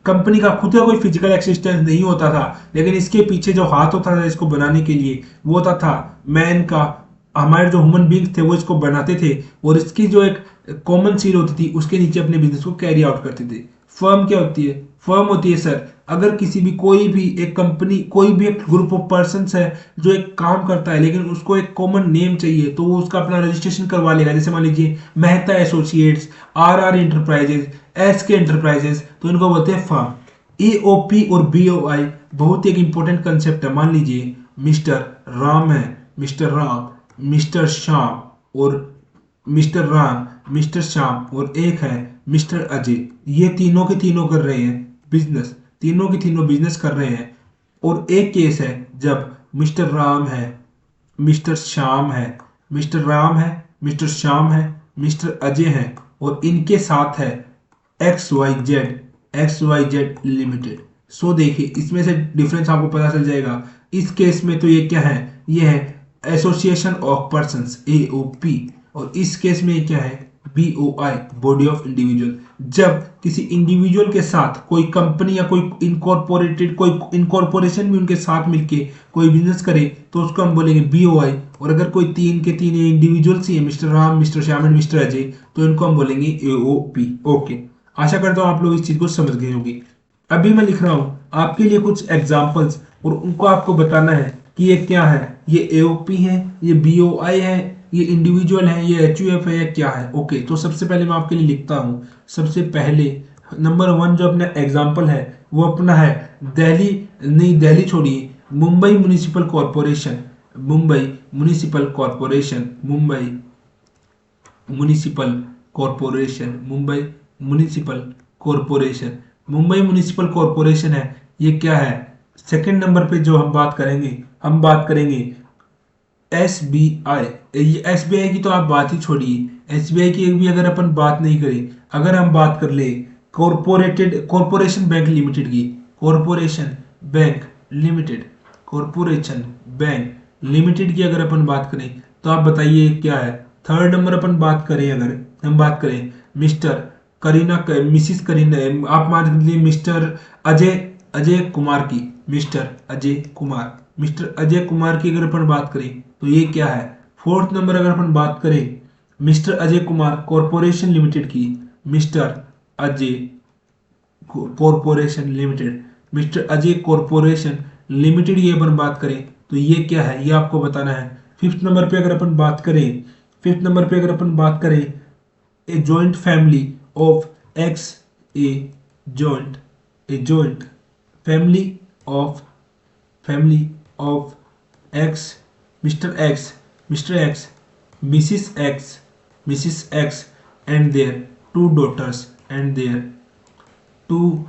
कंपनी का खुद का कोई फिजिकल एक्सिस्टेंस नहीं होता था, लेकिन इसके पीछे जो हाथ होता था इसको बनाने के लिए वो होता था मैन का। हमारे जो ह्यूमन बींग्स थे वो इसको बनाते थे, और इसकी जो एक कॉमन सील होती थी उसके नीचे अपने बिजनेस को कैरी आउट करते थे। फर्म क्या होती है, फर्म होती है सर अगर किसी भी कोई भी एक कंपनी, कोई भी एक ग्रुप ऑफ पर्सन है जो एक काम करता है, लेकिन उसको एक कॉमन नेम चाहिए, तो वो उसका अपना रजिस्ट्रेशन करवा लेगा। जैसे मान लीजिए Mehta associates, RR enterprises, SK enterprises, तो इनको बोलते हैं फर्म। EOP और BOI बहुत ही एक इंपॉर्टेंट कंसेप्ट है। मान लीजिए मिस्टर राम है, मिस्टर श्याम और एक है मिस्टर अजय। ये तीनों के तीनों कर रहे हैं बिजनेस, तीनों के तीनों बिजनेस कर रहे हैं। और एक केस है जब मिस्टर राम है, मिस्टर श्याम है मिस्टर राम है, मिस्टर श्याम है, मिस्टर अजय है और इनके साथ है एक्स वाई जेड लिमिटेड। सो देखिए इसमें से डिफरेंस आपको पता चल जाएगा। इस केस में तो ये क्या है, ये है एसोसिएशन ऑफ पर्संस एओपी, और इस केस में ये क्या है, बीओआई बॉडी ऑफ इंडिविजुअल। जब किसी इंडिविजुअल के साथ कोई कंपनी या कोई इनकॉर्पोरेशन भी उनके साथ मिलके कोई बिजनेस करे तो उसको हम बोलेंगे बीओआई। और अगर कोई तीन के तीन इंडिविजुअल्स ही है, mister Ram, mister Shyam and mister Ajay, तो इनको हम बोलेंगे एओपी। ओके, आशा करता हूँ आप लोग इस चीज को समझ गए होंगे। अभी मैं लिख रहा हूँ आपके लिए कुछ एग्जाम्पल्स और उनको आपको बताना है कि ये क्या है, ये एओपी है, ये बीओआई है, ये इंडिविजुअल है, ये एचयूएफ है, या क्या है। ओके, तो सबसे पहले मैं आपके लिए लिखता हूँ। सबसे पहले नंबर 1 जो अपना एग्जाम्पल है वो अपना है दिल्ली, नहीं दिल्ली छोड़िए, Mumbai municipal corporation. Mumbai municipal corporation, Mumbai municipal corporation, Mumbai municipal corporation, Mumbai municipal corporation है। ये क्या है, सेकंड नंबर पे जो हम बात करेंगे S B I. S B I की तो आप बात ही छोड़िए, एस बी आई की भी अगर अपन बात नहीं करें, अगर हम बात कर ले कॉरपोरेशन बैंक लिमिटेड की, corporation bank limited, corporation bank limited की अगर अपन बात करें तो आप बताइए क्या है। थर्ड नंबर अपन बात करें, अगर हम बात करें मिस्टर करीना, मिसिस करीना, आप मान लीजिए मिस्टर अजय अजय कुमार की, मिस्टर अजय कुमार, मिस्टर अजय कुमार की अगर अपन बात करें तो ये क्या है। फोर्थ नंबर अगर अपन बात करें mister Ajay Kumar corporation limited की, mister Ajay corporation limited, mister Ajay corporation limited ये अपन बात करें तो ये क्या है, ये आपको बताना है। फिफ्थ नंबर पे अगर अपन बात करें, फिफ्थ नंबर पे अगर अपन बात करें a joint family of X, a joint family of X, mister X, Mrs X and their two daughters and their two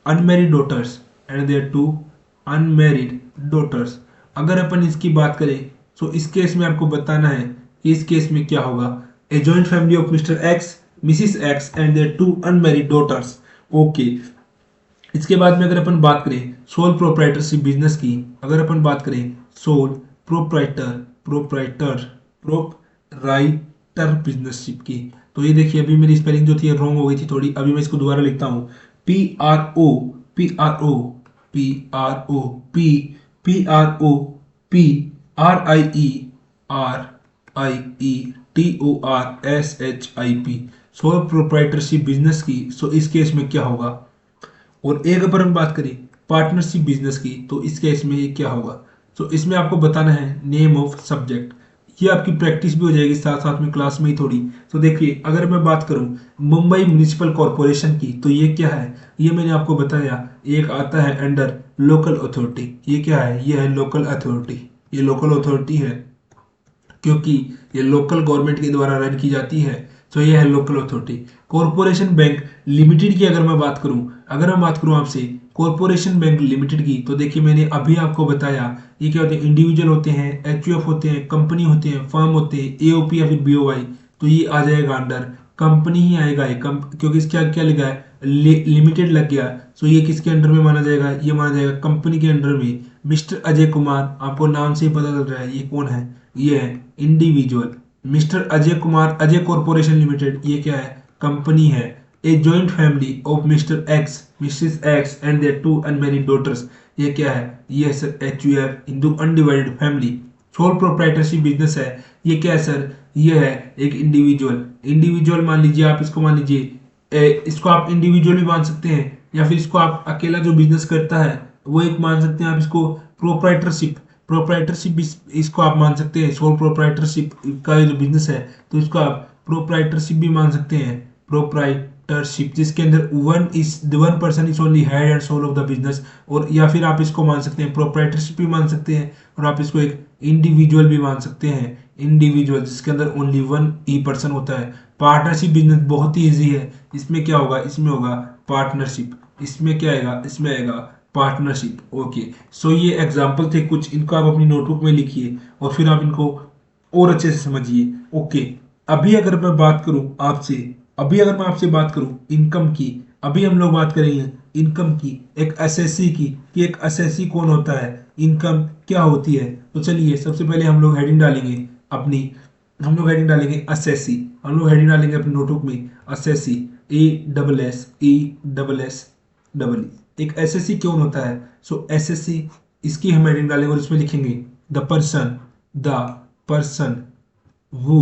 unmarried daughters and their two unmarried daughters. अगर अपन इसकी बात करें तो इस केस में आपको बताना है कि इस केस में क्या होगा, a joint family of mister X, Mrs X and their two unmarried daughters. Okay, इसके बाद में अगर अपन बात करें सोल प्रोप्राइटरशिप बिजनेस की, अगर अपन बात करें सोल प्रोप्राइटर बिजनेसशिप की, तो ये देखिए अभी मेरी स्पेलिंग जो थी रॉन्ग हो गई थी थोड़ी, अभी मैं इसको दोबारा लिखता हूँ। P R O P R O P R O P P R O P R I E T O R S H I P, sole proprietorship business की। सो इस केस में क्या होगा। और एक अगर हम बात करें पार्टनरशिप बिजनेस की तो इस केस में ये क्या होगा। तो इसमें आपको बताना है नेम ऑफ सब्जेक्ट, ये आपकी प्रैक्टिस भी हो जाएगी साथ साथ में क्लास में ही थोड़ी। तो देखिए अगर मैं बात करूं मुंबई म्युनिसिपल कॉरपोरेशन की तो ये क्या है, ये मैंने आपको बताया एक आता है अंडर लोकल अथॉरिटी। ये क्या है, ये है लोकल अथॉरिटी, ये लोकल अथॉरिटी है क्योंकि ये लोकल गवर्नमेंट के द्वारा रन की जाती है। तो ये है local authority. Corporation bank limited की अगर मैं बात करूं, अगर मैं बात करूं आपसे कॉरपोरेशन बैंक लिमिटेड की, तो देखिए मैंने अभी आपको बताया ये क्या होते हैं, इंडिविजुअल होते हैं, एचयूएफ होते हैं, कंपनी होते हैं, फर्म होते हैं, एओपी या फिर बीओआई। तो ये आ जाएगा अंडर कंपनी ही आएगा ये, क्योंकि इसका क्या लिखा है लिमिटेड लग गया। सो ये किसके अंडर में माना जाएगा, ये माना जाएगा कंपनी के अंडर में। मिस्टर अजय कुमार, आपको नाम से ही पता चल रहा है ये कौन है, ये है individual. Mister Ajay Kumar Ajay corporation limited, ये क्या है, कंपनी है। A joint family of mister X, Mrs X and their two unmarried daughters, ये क्या है, ये sir HUF, Hindu undivided family. Sole proprietorship business है, ये क्या है सर, ये है एक इंडिविजुअल मान लीजिए आप इसको, मान लीजिए इसको आप इंडिविजुअल भी मान सकते हैं या फिर इसको आप अकेला जो बिजनेस करता है वो एक मान सकते हैं आप इसको प्रोप्राइटरशिप इसको आप मान सकते हैं। सोल प्रोप्राइटरशिप का जो बिजनेस है तो इसको आप प्रोप्राइटरशिप भी मान सकते हैं। प्रोप्राइटरशिप जिसके अंदर one person is only head and sole of the business, और या फिर आप इसको मान सकते हैं प्रोप्राइटरशिप भी मान सकते हैं, और आप इसको एक इंडिविजुअल भी मान सकते हैं, इंडिविजुअल जिसके अंदर ओनली वन ई पर्सन होता है। पार्टनरशिप बिजनेस बहुत ही इजी है, इसमें क्या होगा, इसमें होगा पार्टनरशिप, इसमें क्या आएगा, इसमें आएगा पार्टनरशिप। ओके, सो ये एग्जाम्पल थे कुछ, इनको आप अपनी नोटबुक में लिखिए और फिर आप इनको और अच्छे से समझिए। ओके, अभी अगर मैं बात करूं आपसे, अभी अगर मैं आपसे बात करूं इनकम की, अभी हम लोग बात करेंगे इनकम की, एक एसएससी की, कि एक एसएससी कौन होता है, इनकम क्या होती है। तो चलिए सबसे पहले हम लोग हेडिंग डालेंगे अपनी, हम लोग हेडिंग डालेंगे एसएससी, हम लोग हेडिंग डालेंगे अपनी नोटबुक में एसएससी, ए डबल एस एक एसएससी कौन होता है। सो एसएससी, इसकी हम हेडिंग डालेंगे और इसमें लिखेंगे the person who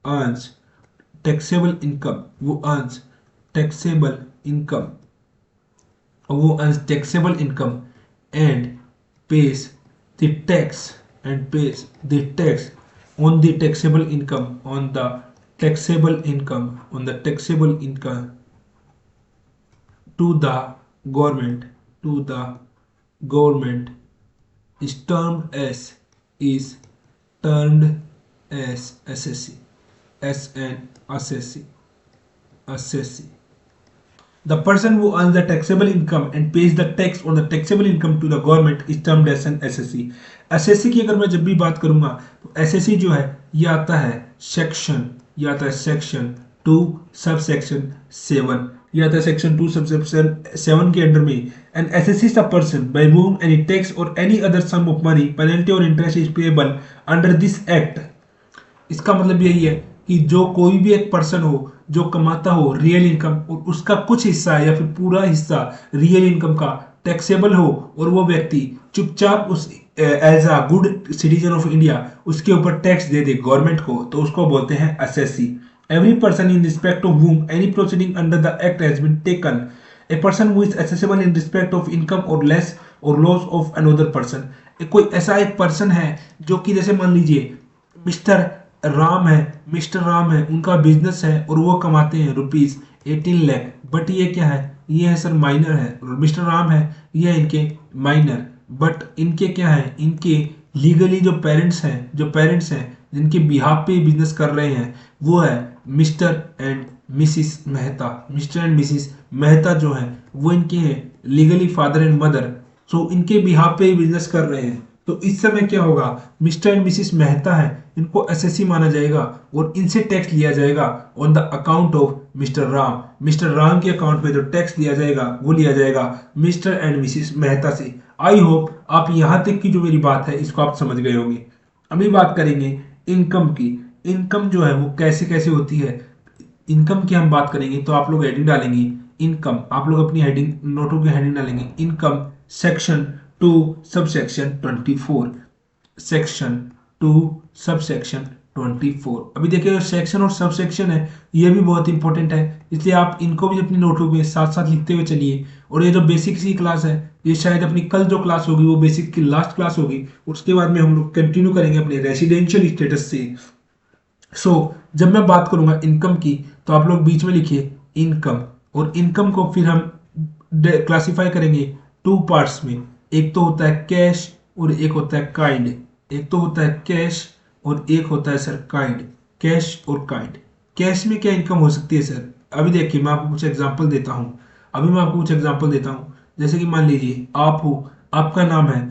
earns taxable income, who earns taxable income, who earns taxable income and pays the tax, and pays the tax on the taxable income, on the taxable income, on the taxable income to the government, to the government is termed as, is termed as SSC, SN assessee, assessee. The person who earns the taxable income and pays the tax on the taxable income to the government is termed as an SSC. SSC की अगर मैं जब भी बात करूंगा तो SSC जो है ये आता है सेक्शन, ये आता है सेक्शन 2 सब सेक्शन 7, ये आता है सेक्शन 2 सब सेक्शन 7 के अंडर में। And SSC is the person by whom any tax or any other sum of money, penalty or interest is payable under this act. इसका मतलब यही है कि जो कोई भी एक पर्सन हो जो कमाता हो रियल इनकम और उसका कुछ हिस्सा या फिर पूरा हिस्सा रियल इनकम का टैक्सेबल हो और वो व्यक्ति चुपचाप उस as a good citizen of India उसके ऊपर टैक्स दे दे गवर्नमेंट को, तो उसको बोलते हैं SSC. Every person in respect of whom any proceeding under the act has been taken, a person who is accessible in respect of income or less or loss of another person। कोई ऐसा एक person है जो कि जैसे मान लीजिए mister Ram है, मिस्टर राम है, उनका बिजनेस है और वो कमाते हैं ₹18 लाख, बट ये क्या है, ये है सर माइनर है। मिस्टर राम है, ये है इनके माइनर, बट इनके क्या है, इनके लीगली जो पेरेंट्स हैं, जो पेरेंट्स हैं जिनके बिहाफ पे बिजनेस कर रहे हैं वो है mister and Mrs Mehta. Mister and Mrs Mehta जो है वो इनके हैं लीगली फादर एंड मदर, सो इनके बिहाफ पे बिजनेस कर रहे हैं। तो इस समय क्या होगा, मिस्टर एंड मिसिस मेहता है, इनको एसएससी माना जाएगा और इनसे टैक्स लिया जाएगा on the account of mister Ram. Mister Ram के अकाउंट में जो टैक्स लिया जाएगा वो लिया जाएगा मिस्टर एंड मिसिस मेहता से। आई होप आप यहाँ तक की जो मेरी बात है इसको आप समझ गए होंगे। अभी बात करेंगे इनकम की। इनकम जो है वो कैसे कैसे होती है, इनकम की हम बात करेंगे तो आप लोग हेडिंग डालेंगे इनकम, आप लोग अपनी हेडिंग नोटों की हेडिंग डालेंगे income section 2 subsection 24, section 2 subsection 24। अभी देखिए सेक्शन और सबसेक्शन है ये भी बहुत इंपॉर्टेंट है, इसलिए आप इनको भी अपनी नोटबुक में साथ साथ लिखते हुए चलिए। और ये जो बेसिक सी क्लास है ये शायद अपनी कल जो क्लास होगी वो बेसिक की लास्ट क्लास होगी, उसके बाद में हम लोग कंटिन्यू करेंगे अपने रेसिडेंशियल स्टेटस से। जब मैं बात करूंगा इनकम की तो आप लोग बीच में लिखिए इनकम, और इनकम को फिर हम क्लासिफाई करेंगे 2 पार्ट्स में। एक तो होता है कैश और एक होता है काइंड। एक तो होता है कैश और एक होता है सर काइंड। कैश और काइंड। कैश में क्या इनकम हो सकती है सर, अभी देखिए मैं आपको कुछ एग्जांपल देता हूं। अभी मैं आपको कुछ एग्जांपल देता हूं, जैसे कि मान लीजिए आप हो, आपका नाम है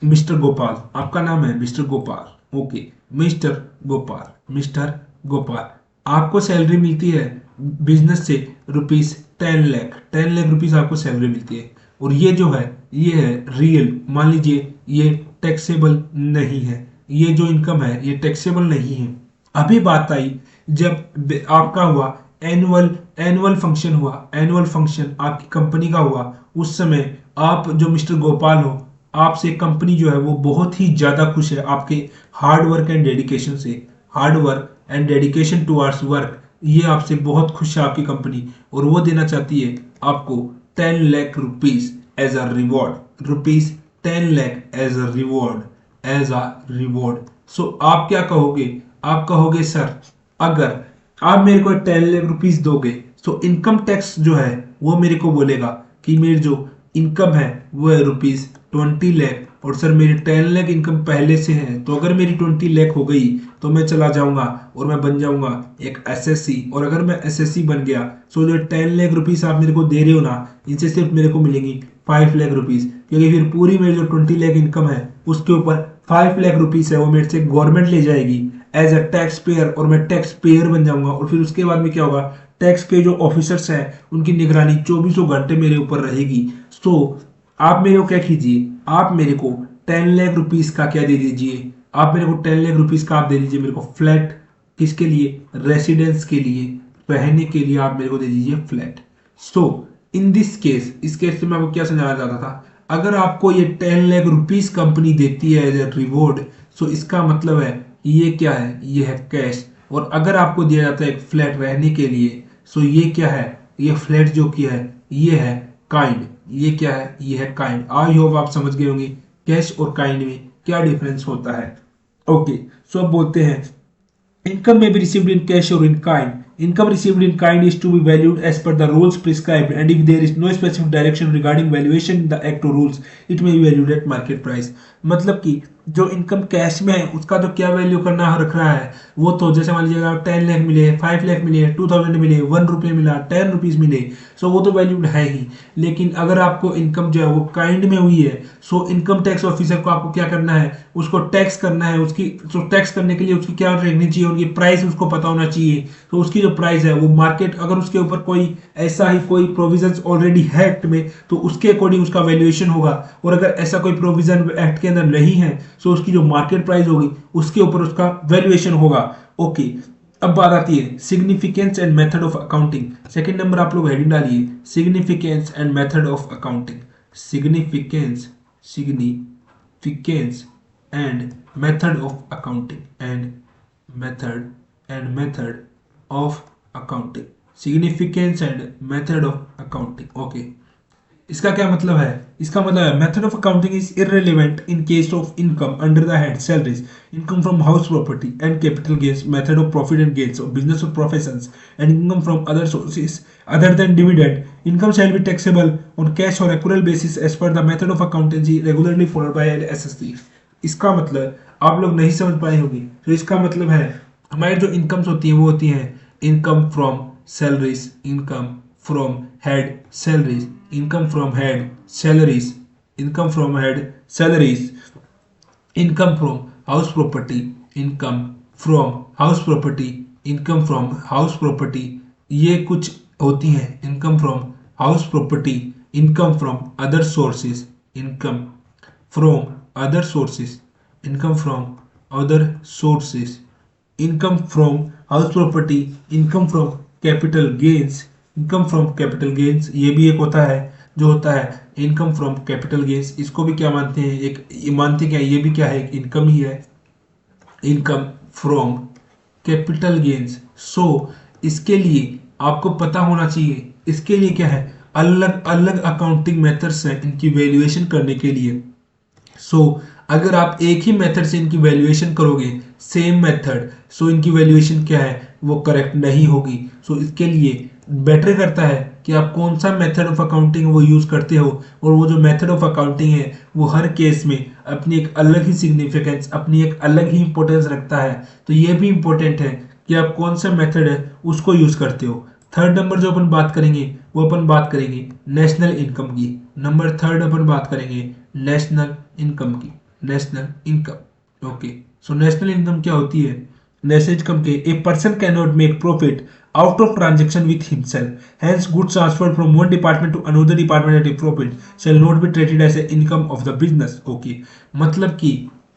मिस्टर गोपाल, आपका नाम है mister Gopal. Okay, mister Gopal, mister Gopal, आपको सैलरी मिलती है बिजनेस से ₹10 लाख, 10 लाख रुपीज आपको सैलरी मिलती है। और ये जो है ये है रियल, मान लीजिए ये टैक्सेबल नहीं है, ये जो इनकम है ये टैक्सेबल नहीं है। अभी बात आई जब आपका हुआ एनुअल एनुअल फंक्शन हुआ, एनुअल फंक्शन आपकी कंपनी का हुआ, उस समय आप जो मिस्टर गोपाल हो आपसे कंपनी जो है वो बहुत ही ज्यादा खुश है आपके हार्ड वर्क एंड डेडिकेशन से। Hard work and dedication towards work, ये आपसे बहुत खुश है आपकी कंपनी, और वो देना चाहती है आपको 10 lakh rupees as a reward, ₹10 lakh as a reward, as a reward. So आप क्या कहोगे, आप कहोगे सर अगर आप मेरे को 10 लाख रुपीज दोगे तो इनकम टैक्स जो है वो मेरे को बोलेगा कि मेरी जो इनकम है वो है ₹20 लाख, और सर मेरी 10 लाख इनकम पहले से है, तो अगर मेरी 20 लाख हो गई तो मैं चला जाऊंगा और मैं बन जाऊंगा एक एसएससी। और अगर मैं एसएससी बन गया तो जो 10 लाख रुपीज आप मेरे को दे रहे हो ना, इनसे सिर्फ मेरे को मिलेंगी 5 लाख रुपीज, क्योंकि फिर पूरी मेरी जो 20 लाख इनकम है उसके ऊपर 5 लाख रुपीज है वो मेरे से गवर्नमेंट ले जाएगी एज अ टैक्स पेयर, और मैं टैक्स पेयर बन जाऊंगा। और फिर उसके बाद में क्या होगा, टैक्स के जो ऑफिसर्स हैं उनकी निगरानी 24 घंटे मेरे ऊपर रहेगी। सो आप मेरे को क्या कीजिए, आप मेरे को 10 लाख रुपीस का क्या दे दीजिए, आप मेरे को 10 लाख रुपीस का आप दे दीजिए मेरे को फ्लैट। किसके लिए, रेसिडेंस के लिए, रहने के लिए आप मेरे को दे दीजिए flat. So in this case, इस केस से मैं आपको क्या समझाना चाहता था, अगर आपको ये 10 लाख रुपीस कंपनी देती है एज ए रिवॉर्ड, सो इसका मतलब है ये क्या है, ये है कैश। और अगर आपको दिया जाता है एक फ्लैट रहने के लिए, सो ये क्या है, ये फ्लैट जो किया है ये है काइंड। ये क्या है, ये है काइंड। आई होप आप समझ गए होंगे कैश और काइंड में क्या डिफरेंस होता है। ओके, सो अब बोलते हैं income may be received in cash or in kind. Income received in kind is to be valued as per the rules prescribed, and if there is no specific direction regarding valuation in the act or rules, it may be valued at market price. मतलब कि जो income cash में है उसका तो क्या value करना रख रहा है, वो तो जैसे मान लीजिएगा 10 लाख मिले, 5 लाख मिले, 2000 मिले, 1 रुपये मिला, 10 रुपीज मिले, सो वो तो वैल्यूड है ही। लेकिन अगर आपको इनकम जो है वो काइंड में हुई है, सो इनकम टैक्स ऑफिसर को आपको क्या करना है, उसको टैक्स करना है। उसकी तो टैक्स करने के लिए उसकी क्या रहनी चाहिए, उनकी प्राइस उसको पता होना चाहिए। तो उसकी जो प्राइस है वो मार्केट, अगर उसके ऊपर कोई ऐसा ही कोई प्रोविजंस ऑलरेडी है एक्ट में, तो उसके अकॉर्डिंग उसका वैल्यूएशन होगा। और अगर ऐसा कोई प्रोविजन एक्ट के अंदर नहीं है, सो उसकी जो मार्केट प्राइस होगी उसके ऊपर उसका वैल्यूएशन होगा। ओके, अब बात आती है significance and method of accounting. Second number आप लोग हेडिंग डालिए, significance and method of accounting. Significance, significance and method of accounting, and method of accounting, significance and method of accounting. Okay, इसका क्या मतलब है, इसका मतलब है method of accounting is irrelevant in case of income under the head salaries, income from house property and capital gains, method of profit and gains of business of professions and income from other sources other than dividend. Income shall be taxable on cash और accrual basis as per the method of accountancy regularly followed by SSC. इसका मतलब आप लोग नहीं समझ पाए होंगे, तो इसका मतलब है हमारी जो इनकम्स होती है वो होती है income from salaries, income from head salaries, income from head salaries, income from head salaries, income from house property, income from house property, income from house property, ये कुछ होती हैं income from house property, income from other sources, income from other sources, income from other sources, income from house property, income from capital gains, income from capital gains, ये भी एक होता है जो होता है इनकम फ्रॉम कैपिटल गेन्स। इसको भी क्या मानते हैं, एक मानते क्या, ये भी क्या है, एक इनकम ही है, इनकम फ्रॉम कैपिटल गेन्स। सो इसके लिए आपको पता होना चाहिए, इसके लिए क्या है, अलग अलग अकाउंटिंग मेथड्स हैं इनकी वैल्यूएशन करने के लिए। सो अगर आप एक ही मेथड से इनकी वैल्यूएशन करोगे, सेम मेथड, सो इनकी वैल्यूएशन क्या है, वो करेक्ट नहीं होगी। सो इसके लिए बेटर करता है कि आप कौन सा मेथड ऑफ अकाउंटिंग वो यूज करते हो, और वो जो मेथड ऑफ अकाउंटिंग है वो हर केस में अपनी एक अलग ही सिग्निफिकेंस, अपनी एक अलग ही इंपॉर्टेंस रखता है। तो ये भी इंपॉर्टेंट है कि आप कौन सा मेथड है उसको यूज करते हो। थर्ड नंबर जो अपन बात करेंगे वो अपन बात करेंगे नेशनल इनकम की। नंबर थर्ड अपन बात करेंगे नेशनल इनकम की, national income. Okay, so national income क्या होती है, नेशनल इनकम के a person can not make profit out of transaction with himself, hence goods transferred from one department to another department at a profit shall not be treated as a income of the business. Okay, मतलब कि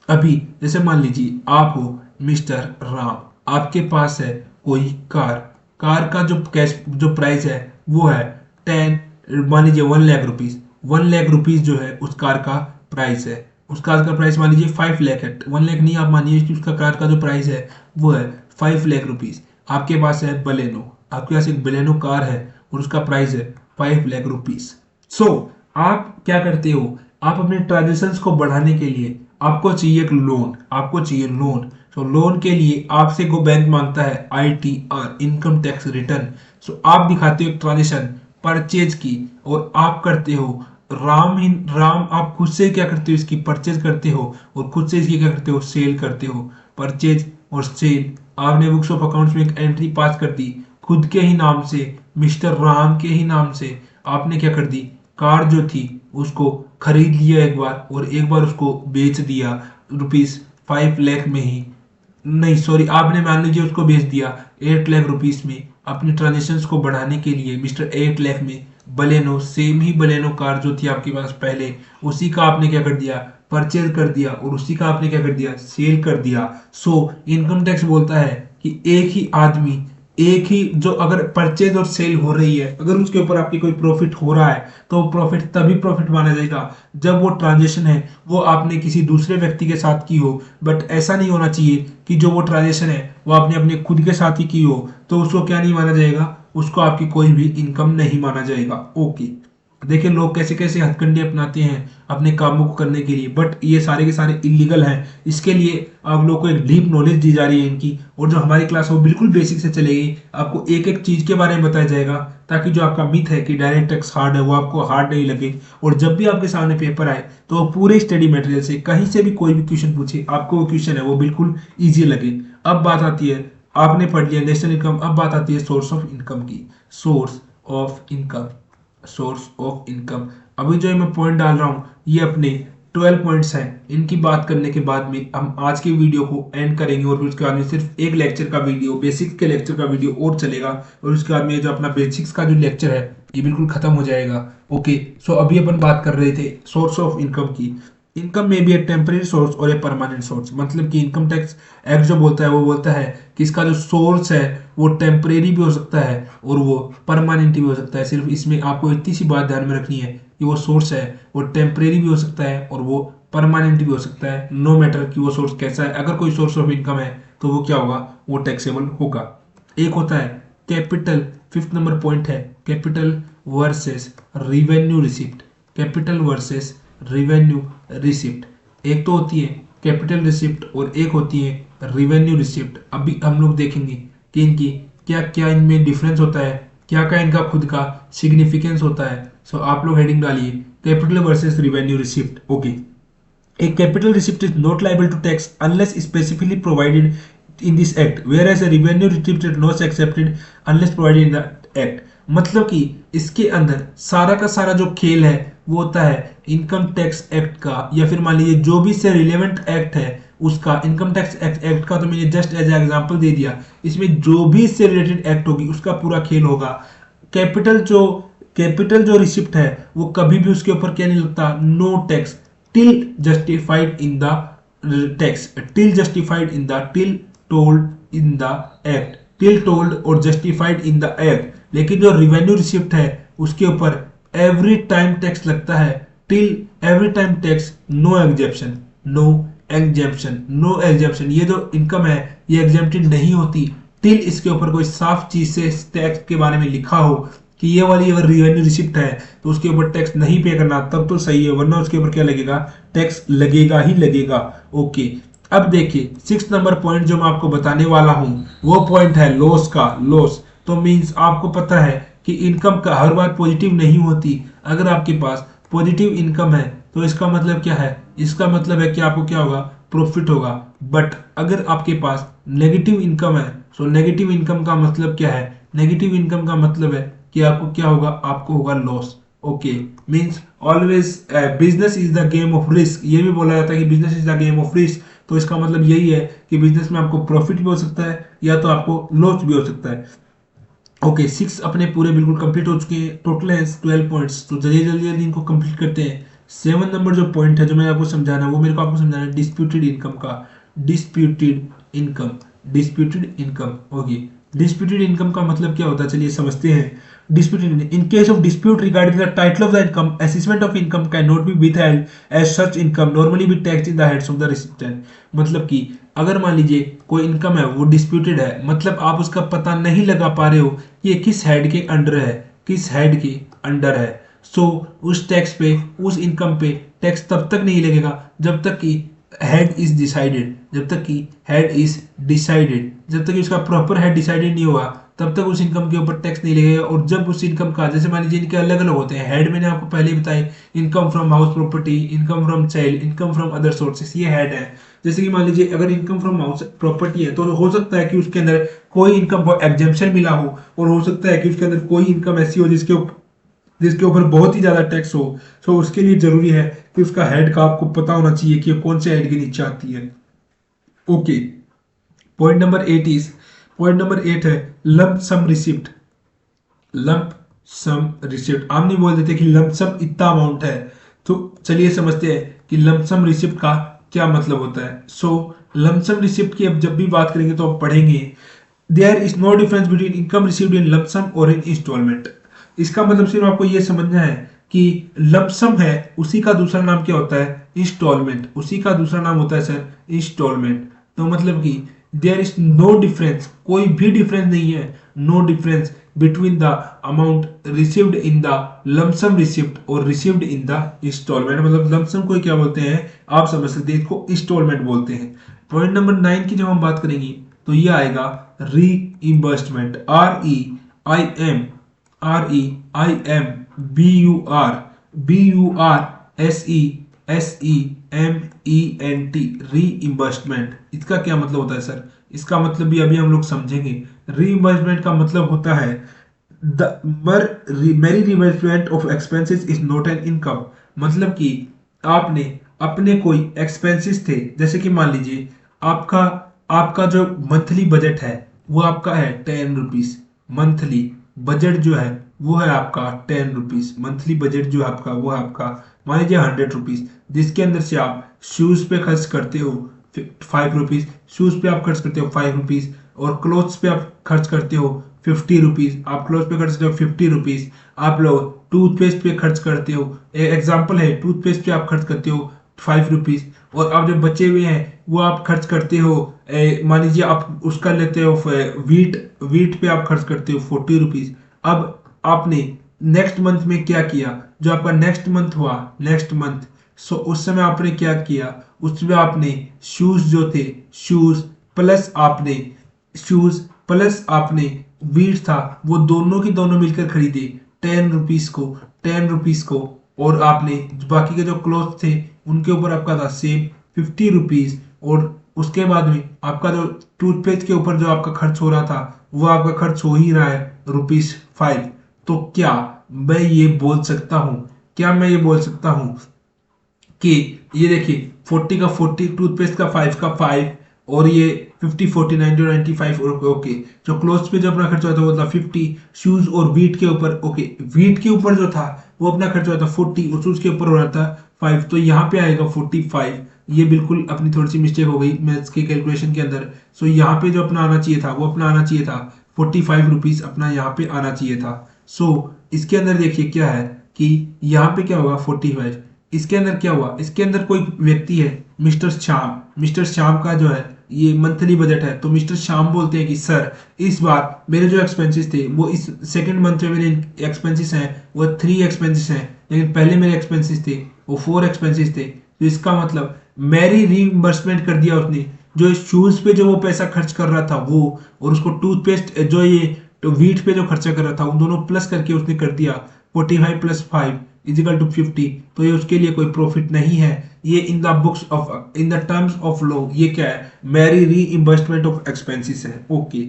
अभी जैसे मान लीजिए आप हो mister Ram, आपके पास है कोई कार, कार का जो कैश जो प्राइस है वो है 10, मान लीजिए 1 लाख रुपीज, 1 लाख रुपीज जो है उस कार का प्राइस है। उस कार का प्राइस मान लीजिए 5 लाख है, 1 लाख नहीं, आप मानिए कि उसका कार का जो प्राइस है वो है 5 लाख रुपीज। आपके पास है बलेनो, आपके पास एक बलेनो कार है और उसका प्राइस है 5 लाख रुपीज। सो आप क्या करते हो, आप अपने ट्रांजेक्शन्स को बढ़ाने के लिए आपको चाहिए एक लोन, आपको चाहिए लोन। सो लोन के लिए आपसे को बैंक मांगता है ITR, इनकम टैक्स रिटर्न। सो आप दिखाते हो एक ट्रांजेक्शन परचेज की, और आप करते हो राम आप खुद से क्या करते हो, इसकी परचेज करते हो, और खुद से इसकी क्या करते हो, सेल करते हो। परचेज और सेल, आपने बुक्स ऑफ अकाउंट्स में एक एंट्री पास कर दी खुद के ही नाम से, मिस्टर राम के ही नाम से। आपने क्या कर दी, कार जो थी उसको खरीद लिया एक बार, और एक बार उसको बेच दिया रुपीज 5 लाख में ही। नहीं सॉरी, आपने मान लीजिए उसको भेज दिया 8 लाख रुपीस में अपने ट्रांजेक्शन को बढ़ाने के लिए मिस्टर 8 लाख में बलेनो, सेम ही बलेनो कार जो थी आपके पास पहले, उसी का आपने क्या कर दिया, परचेज कर दिया और उसी का आपने क्या कर दिया, सेल कर दिया। सो इनकम टैक्स बोलता है कि एक ही आदमी, एक ही जो अगर परचेज और सेल हो रही है, अगर उसके ऊपर आपकी कोई प्रॉफिट हो रहा है तो प्रॉफिट तभी प्रॉफिट माना जाएगा जब वो ट्रांजेक्शन है वो आपने किसी दूसरे व्यक्ति के साथ की हो। बट ऐसा नहीं होना चाहिए कि जो वो ट्रांजेक्शन है वो आपने अपने खुद के साथ ही की हो, तो उसको क्या नहीं माना जाएगा, उसको आपकी कोई भी इनकम नहीं माना जाएगा। ओके, देखिए लोग कैसे कैसे हथकंडे अपनाते हैं अपने कामों को करने के लिए, बट ये सारे के सारे इलीगल हैं। इसके लिए आप लोग को एक डीप नॉलेज दी जा रही है इनकी, और जो हमारी क्लास है वो बिल्कुल बेसिक से चलेगी। आपको एक एक चीज के बारे में बताया जाएगा ताकि जो आपका मिथ है कि डायरेक्ट टैक्स हार्ड है वो आपको हार्ड नहीं लगे, और जब भी आपके सामने पेपर आए तो वो पूरे स्टडी मटेरियल से कहीं से भी कोई भी क्वेश्चन पूछे, आपको वो क्वेश्चन है वो बिल्कुल ईजी लगे। अब बात आती है, आपने पढ़ लिया नेशनल इनकम, अब बात आती है सोर्स ऑफ इनकम की। Source of income, source of income, अभी जो मैं पॉइंट डाल रहा हूं ये अपने 12 पॉइंट्स हैं। इनकी बात करने के बाद में हम आज के वीडियो को एंड करेंगे और फिर उसके बाद में सिर्फ एक लेक्चर का वीडियो, बेसिक्स के लेक्चर का वीडियो और चलेगा, और उसके बाद में जो अपना बेसिक्स का जो लेक्चर है ये बिल्कुल खत्म हो जाएगा। ओके, सो अभी अपन बात कर रहे थे सोर्स ऑफ इनकम की। इनकम में भी एक टेम्परेरी सोर्स और एक परमानेंट सोर्स, मतलब कि इनकम टैक्स एक्ट जो बोलता है वो बोलता है कि इसका जो सोर्स है वो टेम्परेरी भी हो सकता है और वो परमानेंट भी हो सकता है। सिर्फ इसमें आपको इतनी सी बात ध्यान में रखनी है कि वो सोर्स है वो टेम्परेरी भी हो सकता है और वो परमानेंट भी हो सकता है, नो मैटर कि वो सोर्स कैसा है। अगर कोई सोर्स ऑफ इनकम है तो वो क्या होगा, वो टैक्सेबल होगा। एक होता है कैपिटल, फिफ्थ नंबर पॉइंट है capital versus revenue receipt. Capital versus revenue receipt, एक तो होती है कैपिटल रिसिप्ट और एक होती है रिवेन्यू रिसिप्ट। अभी हम लोग देखेंगे कि इनकी क्या क्या इनमें डिफरेंस होता है, क्या क्या इनका खुद का सिग्निफिकेंस होता है। सो आप लोग हेडिंग डालिए capital versus revenue receipt. Okay, a capital receipt is not liable to tax unless specifically provided in this act, whereas a revenue receipt is not accepted unless provided in the act। मतलब कि इसके अंदर सारा का सारा जो खेल है वो होता है इनकम टैक्स एक्ट का, या फिर मान लीजिए जो भी से रिलेवेंट एक्ट है उसका। इनकम टैक्स एक्ट का तो मैंने जस्ट एज एग्जांपल दे दिया, इसमें जो भी इससे रिलेटेड एक्ट होगी उसका पूरा खेल होगा। कैपिटल जो रिसिप्ट है वो कभी भी उसके ऊपर क्या नहीं लगता, no tax till justified in the tax, till justified in the, till told in the act, till told और justified in the act। लेकिन जो रिवेन्यू रिसिप्ट है उसके ऊपर एवरी टाइम टैक्स लगता है, till every time tax, no exemption, no exemption, no exemption. ये जो इनकम है ये एग्जेप्टेड नहीं होती टिल इसके ऊपर कोई साफ चीज से टैक्स के बारे में लिखा हो कि ये वाली अगर रिवेन्यू रिसिप्ट है तो उसके ऊपर टैक्स नहीं पे करना, तब तो सही है, वरना उसके ऊपर क्या लगेगा, टैक्स लगेगा ही लगेगा। ओके, अब देखिए 6 नंबर पॉइंट जो मैं आपको बताने वाला हूं वो पॉइंट है लॉस का। लॉस तो मींस आपको पता है कि इनकम का हर बार पॉजिटिव नहीं होती। अगर आपके पास पॉजिटिव इनकम है तो इसका मतलब क्या है, इसका मतलब है कि आपको क्या होगा, प्रॉफिट होगा। बट अगर आपके पास नेगेटिव इनकम है, सो नेगेटिव इनकम का मतलब क्या है, नेगेटिव इनकम का मतलब है कि आपको क्या होगा, आपको होगा loss. Okay, means always business is the game of risk, ये भी बोला जाता है कि business is the game of risk. तो इसका मतलब यही है कि बिजनेस में आपको प्रॉफिट भी हो सकता है या तो आपको लॉस भी हो सकता है। ओके, 6 अपने पूरे बिल्कुल कंप्लीट हो चुके हैं, टोटल है 12 पॉइंट्स, तो जल्दी जल्दी जल्दी इनको कंप्लीट करते हैं। 7 नंबर जो पॉइंट है जो मैंने आपको समझाना है वो मेरे को आपको समझाना है डिस्प्यूटेड इनकम का। Disputed income, disputed income. Okay, disputed income का मतलब क्या होता है, चलिए समझते हैं। Disputed in case of dispute regarding the title of the income, assessment of income cannot be withheld as such income normally be taxed in the heads of the recipient। मतलब कि अगर मान लीजिए कोई इनकम है वो डिस्प्यूटेड है, मतलब आप उसका पता नहीं लगा पा रहे हो कि ये किस हेड के अंडर है, किस हेड के अंडर है। सो उस टैक्स पे, उस इनकम पे टैक्स तब तक नहीं लगेगा जब तक कि हेड इज डिसाइडेड, जब तक कि हेड इज डिसाइडेड, जब तक कि उसका प्रॉपर हेड डिसाइडेड नहीं हुआ तब तक उस इनकम के ऊपर टैक्स नहीं लगेगा। और जब उस इनकम का, जैसे मान लीजिए इनके अलग अलग होते हैं हेड, मैंने आपको पहले ही बताया, income from house property, income from child, income from other sources, ये हेड है। जैसे कि मान लीजिए अगर इनकम फ्रॉम हाउस प्रॉपर्टी है तो हो सकता है कि उसके अंदर कोई इनकम को एग्जेम्पशन मिला हो, और हो सकता है कि उसके अंदर कोई इनकम ऐसी हो जिसके ऊपर बहुत ही ज्यादा टैक्स हो। सो उसके लिए जरूरी है कि उसका हेड का आपको पता होना चाहिए कि कौन से हेड के नीचे आती है। ओके, पॉइंट नंबर 8 है लंप सम रिसिप्ट। लंप सम रिसिप्ट हम नहीं बोल देते कि लंप सम इतना अमाउंट है। तो चलिए समझते हैं कि लंप सम रिसिप्ट का क्या मतलब होता है। सो लंप सम रिसिप्ट की अब जब भी बात करेंगे तो आप पढ़ेंगे there is no difference between income received in lump sum और इन इंस्टॉलमेंट। इसका मतलब सिर्फ आपको यह समझना है कि लंप सम है उसी का दूसरा नाम क्या होता है, इंस्टॉलमेंट। उसी का दूसरा नाम होता है सर इंस्टॉलमेंट। तो मतलब कि देयर इज नो डिफरेंस, कोई भी डिफरेंस नहीं है, no difference between the amount received in the lump sum receipt और रिसीव्ड इन द इंस्टॉलमेंट। मतलब लमसम को क्या बोलते हैं आप समझ सकते हैं, इसको इंस्टॉलमेंट बोलते हैं। पॉइंट नंबर 9 की जब हम बात करेंगे तो ये आएगा रीइंबर्समेंट। REIMBURSEMENT reimbursement. इसका क्या मतलब होता है सर? इसका मतलब भी अभी हम लोग समझेंगे। रीइंबर्समेंट का मतलब होता है द मेरी reimbursement of expenses is not an income. मतलब कि आपने अपने कोई एक्सपेंसेस थे, जैसे कि मान लीजिए आपका आपका जो मंथली बजट है वो आपका है 10 रुपीज। मंथली बजट जो है वो है आपका 10 रुपीज। मंथली बजट जो है आपका वो है आपका मान लीजिए 100 रुपीज, जिसके अंदर से आप शूज पे खर्च करते हो 5 रुपीज, शूज पे आप खर्च करते हो 5 रुपीज, और क्लोथ्स पे आप खर्च करते हो 50 रुपीज। आप क्लोथ पे खर्च करते हो 50 रुपीज। आप लोग टूथपेस्ट पे खर्च करते हो, एग्जाम्पल है, टूथपेस्ट पे आप खर्च करते हो 5 रुपीज। और अब जो बचे हुए हैं वो आप खर्च करते हो, मान लीजिए आप उसका लेते हो वीट वीट पे आप खर्च करते हो 40 रुपीज। अब आपने नेक्स्ट मंथ में क्या किया, जो आपका नेक्स्ट मंथ हुआ, नेक्स्ट मंथ, सो उस समय आपने क्या किया, उसमें आपने शूज जो थे, शूज प्लस आपने शूज प्लस आपने वीट था, वो दोनों की दोनों मिलकर खरीदे 10 रुपीज को, 10 रुपीज को। और आपने बाकी के जो क्लोथ थे उनके ऊपर आपका था सेम 50 रुपीज। और उसके बाद में आपका जो टूथपेस्ट के ऊपर जो आपका खर्च हो रहा था वो आपका खर्च हो ही रहा है ₹5। तो क्या मैं ये बोल सकता हूं, क्या मैं ये बोल सकता हूं कि ये देखिए 40 का 40, टूथपेस्ट का 5 का 5, और ये 50 40 90 95, ओके। जो क्लोथ्स पे जो अपना खर्चा होता है वो था 50, शूज और वीट के ऊपर, ओके, वीट के ऊपर जो था वो अपना खर्चा होता 40 और शूज के ऊपर हो रहा था 5, तो यहाँ पे आएगा 45। ये बिल्कुल अपनी थोड़ी सी मिस्टेक हो गई मैथ्स के कैलकुलेशन के अंदर। सो यहाँ पे जो अपना आना चाहिए था वो अपना आना चाहिए था 45 रुपीज, अपना यहाँ पे आना चाहिए था। सो इसके अंदर देखिए क्या है कि यहाँ पे क्या होगा 45। इसके अंदर क्या हुआ, इसके अंदर कोई व्यक्ति है मिस्टर श्याम, मिस्टर श्याम का जो है ये मंथली बजट है। तो मिस्टर श्याम बोलते हैं कि सर इस बार मेरे जो एक्सपेंसेस थे वो इस सेकंड मंथ में मेरे एक्सपेंसेस हैं वो 3 एक्सपेंसेस हैं, लेकिन पहले मेरे एक्सपेंसेस थे वो 4 एक्सपेंसेस थे। तो इसका मतलब मेरी रीइंबर्समेंट कर दिया उसने, जो शूज पे जो वो पैसा खर्च कर रहा था वो, और उसको टूथपेस्ट जो ये तो वीट पे जो खर्चा कर रहा था उन दोनों प्लस करके उसने कर दिया 45 + 5 = 50। तो ये उसके लिए कोई प्रॉफिट नहीं है। ये in the books of in the terms of law ये क्या है, मेरी रीइंबर्समेंट ऑफ एक्सपेंसेस है। ओके,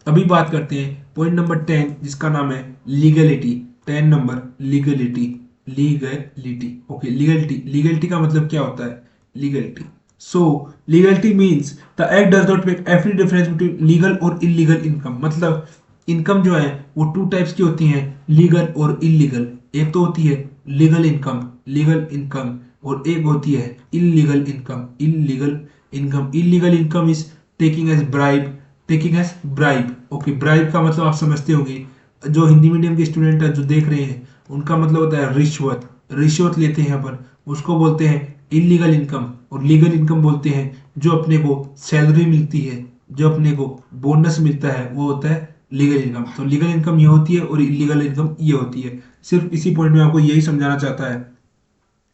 अभी बात करते हैं पॉइंट नंबर 10 जिसका नाम है legality. 10 number legality, legality, okay. Legality, legality का मतलब क्या होता है? Legality, so legality means the act does not make every difference between legal और इलीगल इनकम। मतलब इनकम जो है वो 2 टाइप्स की होती हैं, लीगल और इलीगल। एक तो होती है लीगल इनकम, लीगल इनकम, और एक होती है illegal income, illegal income. Illegal income is taking as bribe, taking as bribe, okay. Bribe का मतलब आप समझते होंगे, जो हिंदी मीडियम के स्टूडेंट है जो देख रहे हैं उनका मतलब होता है रिश्वत, रिश्वत लेते हैं अपन, उसको बोलते हैं इलीगल इनकम। और लीगल इनकम बोलते हैं जो अपने को सैलरी मिलती है, जो अपने को बोनस मिलता है वो होता है लीगल इनकम। तो लीगल इनकम ये होती है और इलीगल इनकम ये होती है। सिर्फ इसी पॉइंट में आपको यही समझाना चाहता है।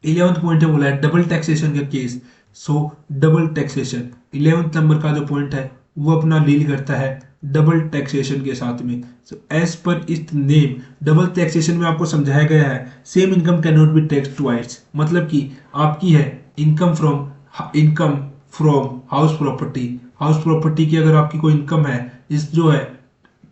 11th पॉइंट है बोला है डबल टैक्सेशन का केस। सो डबल टैक्सेशन 11th नंबर का जो पॉइंट है वो अपना डील करता है डबल टैक्सेशन के साथ में। सो एज पर इस नेम डबल टैक्सेशन में आपको समझाया गया है same income can not be taxed twice. मतलब कि आपकी है income from house property, house property की अगर आपकी कोई इनकम है इस जो है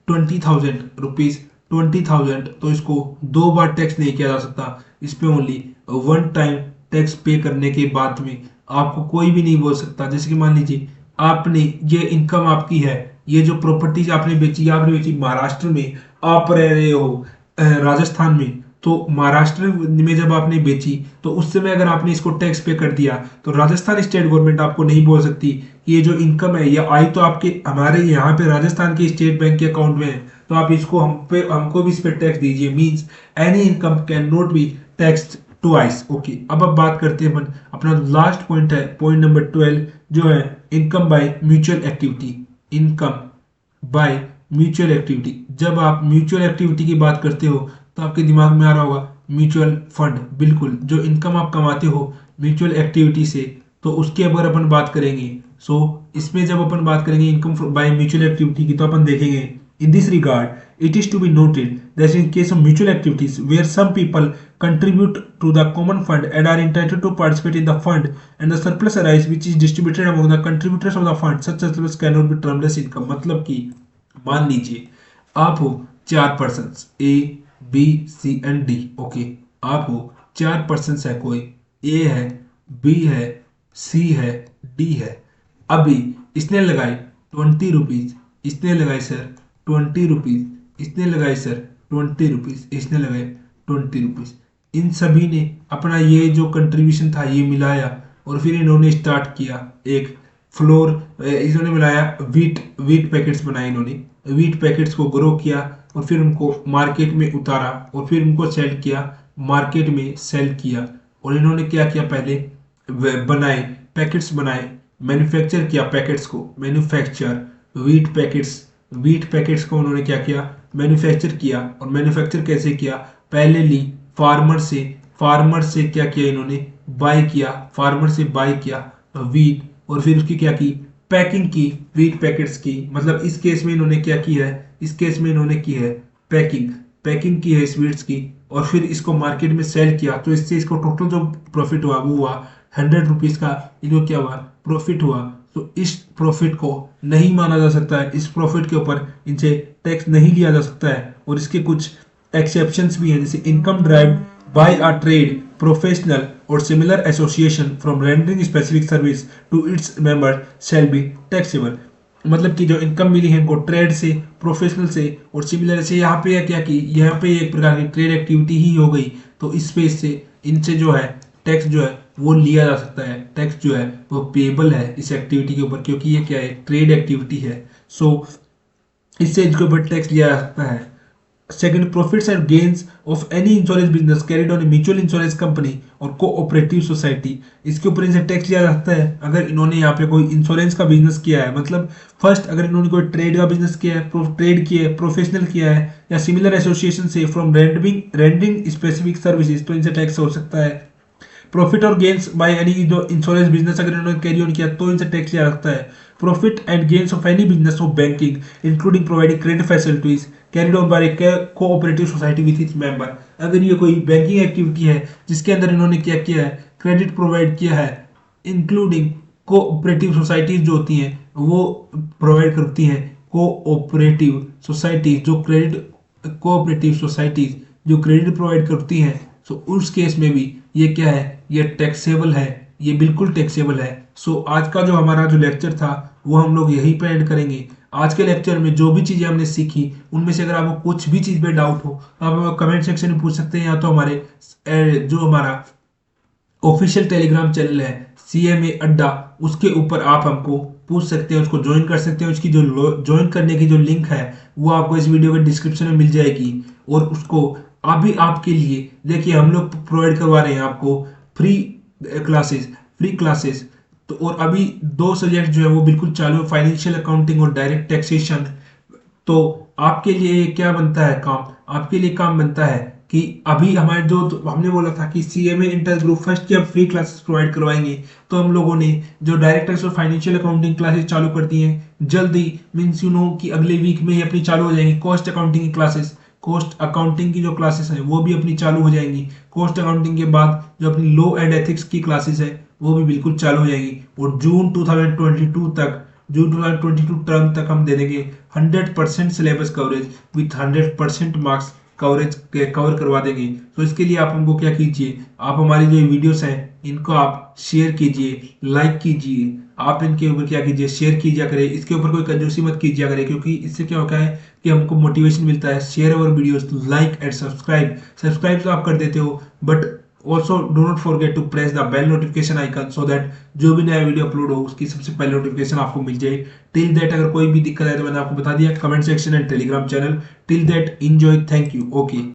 20,000 रुपीज, 20,000, तो इसको 2 बार टैक्स नहीं किया जा सकता। इस पे ओनली 1 टाइम टैक्स पे करने के बाद में आपको कोई भी नहीं बोल सकता। जैसे कि मान लीजिए आपने ये इनकम आपकी है, ये जो प्रॉपर्टीज आपने बेची महाराष्ट्र में, आप रह रहे हो राजस्थान में, तो महाराष्ट्र में जब आपने बेची तो उस समय अगर आपने इसको टैक्स पे कर दिया तो राजस्थान स्टेट गवर्नमेंट आपको नहीं बोल सकती कि ये जो इनकम है ये आई तो आपके हमारे यहाँ पे राजस्थान के स्टेट बैंक के अकाउंट में है, तो आप इसको हमको भी इस पे टैक्स दीजिए। Means any income can not be taxed twice. Okay, अब बात करते हैं अपन, अपना लास्ट पॉइंट है पॉइंट नंबर 12 जो है income by mutual activity. Income by mutual activity, जब आप म्यूचुअल एक्टिविटी की बात करते हो तो आपके दिमाग में आ रहा होगा म्यूचुअल फंड। बिल्कुल, जो इनकम आप कमाते हो म्यूचुअल एक्टिविटी से, तो उसके ऊपर अपन बात करेंगे। सो इसमें जब अपन बात करेंगे इनकम बाय म्यूचुअल एक्टिविटी की, तो अपन देखेंगे in this regard it is to be noted that in case of mutual activities where some people contribute to the common fund and are entitled to participate in the fund and the surplus arise which is distributed among the contributors of the fund, such surplus cannot be termed as income। मतलब कि मान लीजिए आप हो 4 persons A B C and D। Okay, आप हो 4 persons है, कोई A है, B है, C है, D है। अभी इसने लगाए 20 रुपीज, इसने लगाए सर 20 रुपीज, इसने लगाए सर 20 रुपीज, इसने लगाए 20 रुपीज। इन सभी ने अपना ये जो कंट्रीब्यूशन था ये मिलाया और फिर इन्होंने स्टार्ट किया एक फ्लोर, इन्होंने मिलाया वीट पैकेट्स बनाए, इन्होंने वीट पैकेट्स को ग्रो किया और फिर उनको मार्केट में उतारा और फिर उनको सेल किया, मार्केट में सेल किया। और इन्होंने क्या किया, पहले बनाए पैकेट्स बनाए, मैन्युफैक्चर किया पैकेट्स को, मैन्युफैक्चर वीट पैकेट्स को उन्होंने क्या किया, मैन्युफैक्चर किया। और मैन्युफैक्चर कैसे किया, पहले ली फार्मर से क्या किया इन्होंने, बाय किया, फार्मर से बाय किया वीट, और फिर उसकी क्या की, पैकिंग की वीट पैकेट्स की। मतलब इस केस में इन्होंने क्या की है, इस केस में इन्होंने की है पैकिंग की है इस वीट्स की, और फिर इसको मार्केट में सेल किया। तो इससे इसको टोटल जो प्रॉफिट हुआ वो हुआ 100 रुपीज का, इनको क्या हुआ, प्रॉफिट हुआ। तो इस प्रॉफिट को नहीं माना जा सकता है, इस प्रॉफिट के ऊपर इनसे टैक्स नहीं लिया जा सकता है। और इसके कुछ एक्सेप्शंस भी हैं, जैसे income derived by a trade professional और similar association from rendering specific service to its member shall be taxable. मतलब कि जो इनकम मिली है इनको ट्रेड से, प्रोफेशनल से और सिमिलर से, यहाँ पे क्या की, यहाँ पे एक प्रकार की ट्रेड एक्टिविटी ही हो गई, तो इस स्पेस से इनसे जो है टैक्स जो है वो लिया जा सकता है, टैक्स जो है वो पेबल है इस एक्टिविटी के ऊपर, क्योंकि ये क्या है, ट्रेड एक्टिविटी है। सो इससे इनके ऊपर टैक्स लिया जा सकता है। Second, profits and gains of any insurance business carried on a mutual insurance company और cooperative society, इसके ऊपर इनसे टैक्स लिया जाता है अगर इन्होंने यहाँ पे कोई इंश्योरेंस का बिजनेस किया है। मतलब फर्स्ट अगर इन्होंने कोई ट्रेड का बिजनेस किया है, ट्रेड किया है, प्रोफेशनल किया है, या सिमिलर एसोसिएशन से फ्रॉम रेंडिंग स्पेसिफिक सर्विसेज, तो इनसे टैक्स हो सकता है। प्रॉफिट और गेन्स बाय एनी जो इंश्योरेंस बिजनेस अगर इन्होंने कैरी ऑन किया तो इनसे टैक्स लिया सकता है। Profit and gains of any business of banking including providing credit facilities carried on by cooperative society with its member, अगर ये कोई बैंकिंग एक्टिविटी है जिसके अंदर इन्होंने क्या किया है, क्रेडिट प्रोवाइड किया है, इंक्लूडिंग कोऑपरेटिव सोसाइटीज जो होती हैं वो प्रोवाइड करती हैं, कोऑपरेटिव सोसाइटीज जो क्रेडिट प्रोवाइड करती हैं, सो उस केस में भी ये क्या है, ये टैक्सेबल है, ये बिल्कुल टैक्सेबल है। सो आज का जो हमारा जो लेक्चर था वो हम लोग यहीं पे एंड करेंगे। आज के लेक्चर में जो भी चीजें हमने सीखी उनमें से अगर आपको कुछ भी चीज पे डाउट हो तो आप हमें कमेंट सेक्शन में पूछ सकते हैं, या तो हमारे जो हमारा ऑफिशियल टेलीग्राम चैनल है CMA अड्डा, उसके ऊपर आप हमको पूछ सकते हैं, उसको ज्वाइन कर सकते हैं। उसकी जो ज्वाइन करने की जो लिंक है वो आपको इस वीडियो के डिस्क्रिप्शन में मिल जाएगी। और उसको अभी आपके लिए देखिए हम लोग प्रोवाइड करवा रहे हैं आपको फ्री क्लासेस। तो और अभी 2 सब्जेक्ट जो है वो बिल्कुल चालू है, फाइनेंशियल अकाउंटिंग और डायरेक्ट टैक्सेशन। तो आपके लिए क्या बनता है काम, आपके लिए काम बनता है कि अभी हमारे जो हमने बोला था कि CMA इंटर ग्रुप फर्स्ट की हम फ्री क्लासेस प्रोवाइड करवाएंगे, तो हम लोगों ने जो डायरेक्ट टैक्स और फाइनेंशियल अकाउंटिंग क्लासेस चालू कर दी हैं जल्दी, मीन्स कि अगले वीक में ही अपनी चालू हो जाएंगी। कॉस्ट अकाउंटिंग की जो क्लासेस हैं वो भी अपनी चालू हो जाएंगी। कॉस्ट अकाउंटिंग के बाद जो अपनी लॉ एंड एथिक्स की क्लासेस है वो भी बिल्कुल चालू हो जाएंगी। और जून 2022 टर्म तक हम दे देंगे 100% syllabus coverage with 100% marks cover करवा देंगे। तो इसके लिए आप हमको क्या कीजिए, आप हमारी जो वीडियोस हैं इनको आप शेयर कीजिए, लाइक कीजिए, आप इनके ऊपर क्या कीजिए, शेयर कीजिए करे, इसके ऊपर कोई कंजूसी मत कीजिए करे, क्योंकि इससे क्या होता है कि हमको मोटिवेशन मिलता है। Share our videos, like and subscribe. Subscribe तो आप कर देते हो, but also do not forget to press the bell notification icon, so that जो भी नया वीडियो अपलोड हो उसकी सबसे पहले नोटिफिकेशन आपको मिल जाए। टिल दैट अगर कोई भी दिक्कत है तो मैंने आपको बता दिया, comment section and Telegram channel. Till that enjoy, thank you, okay.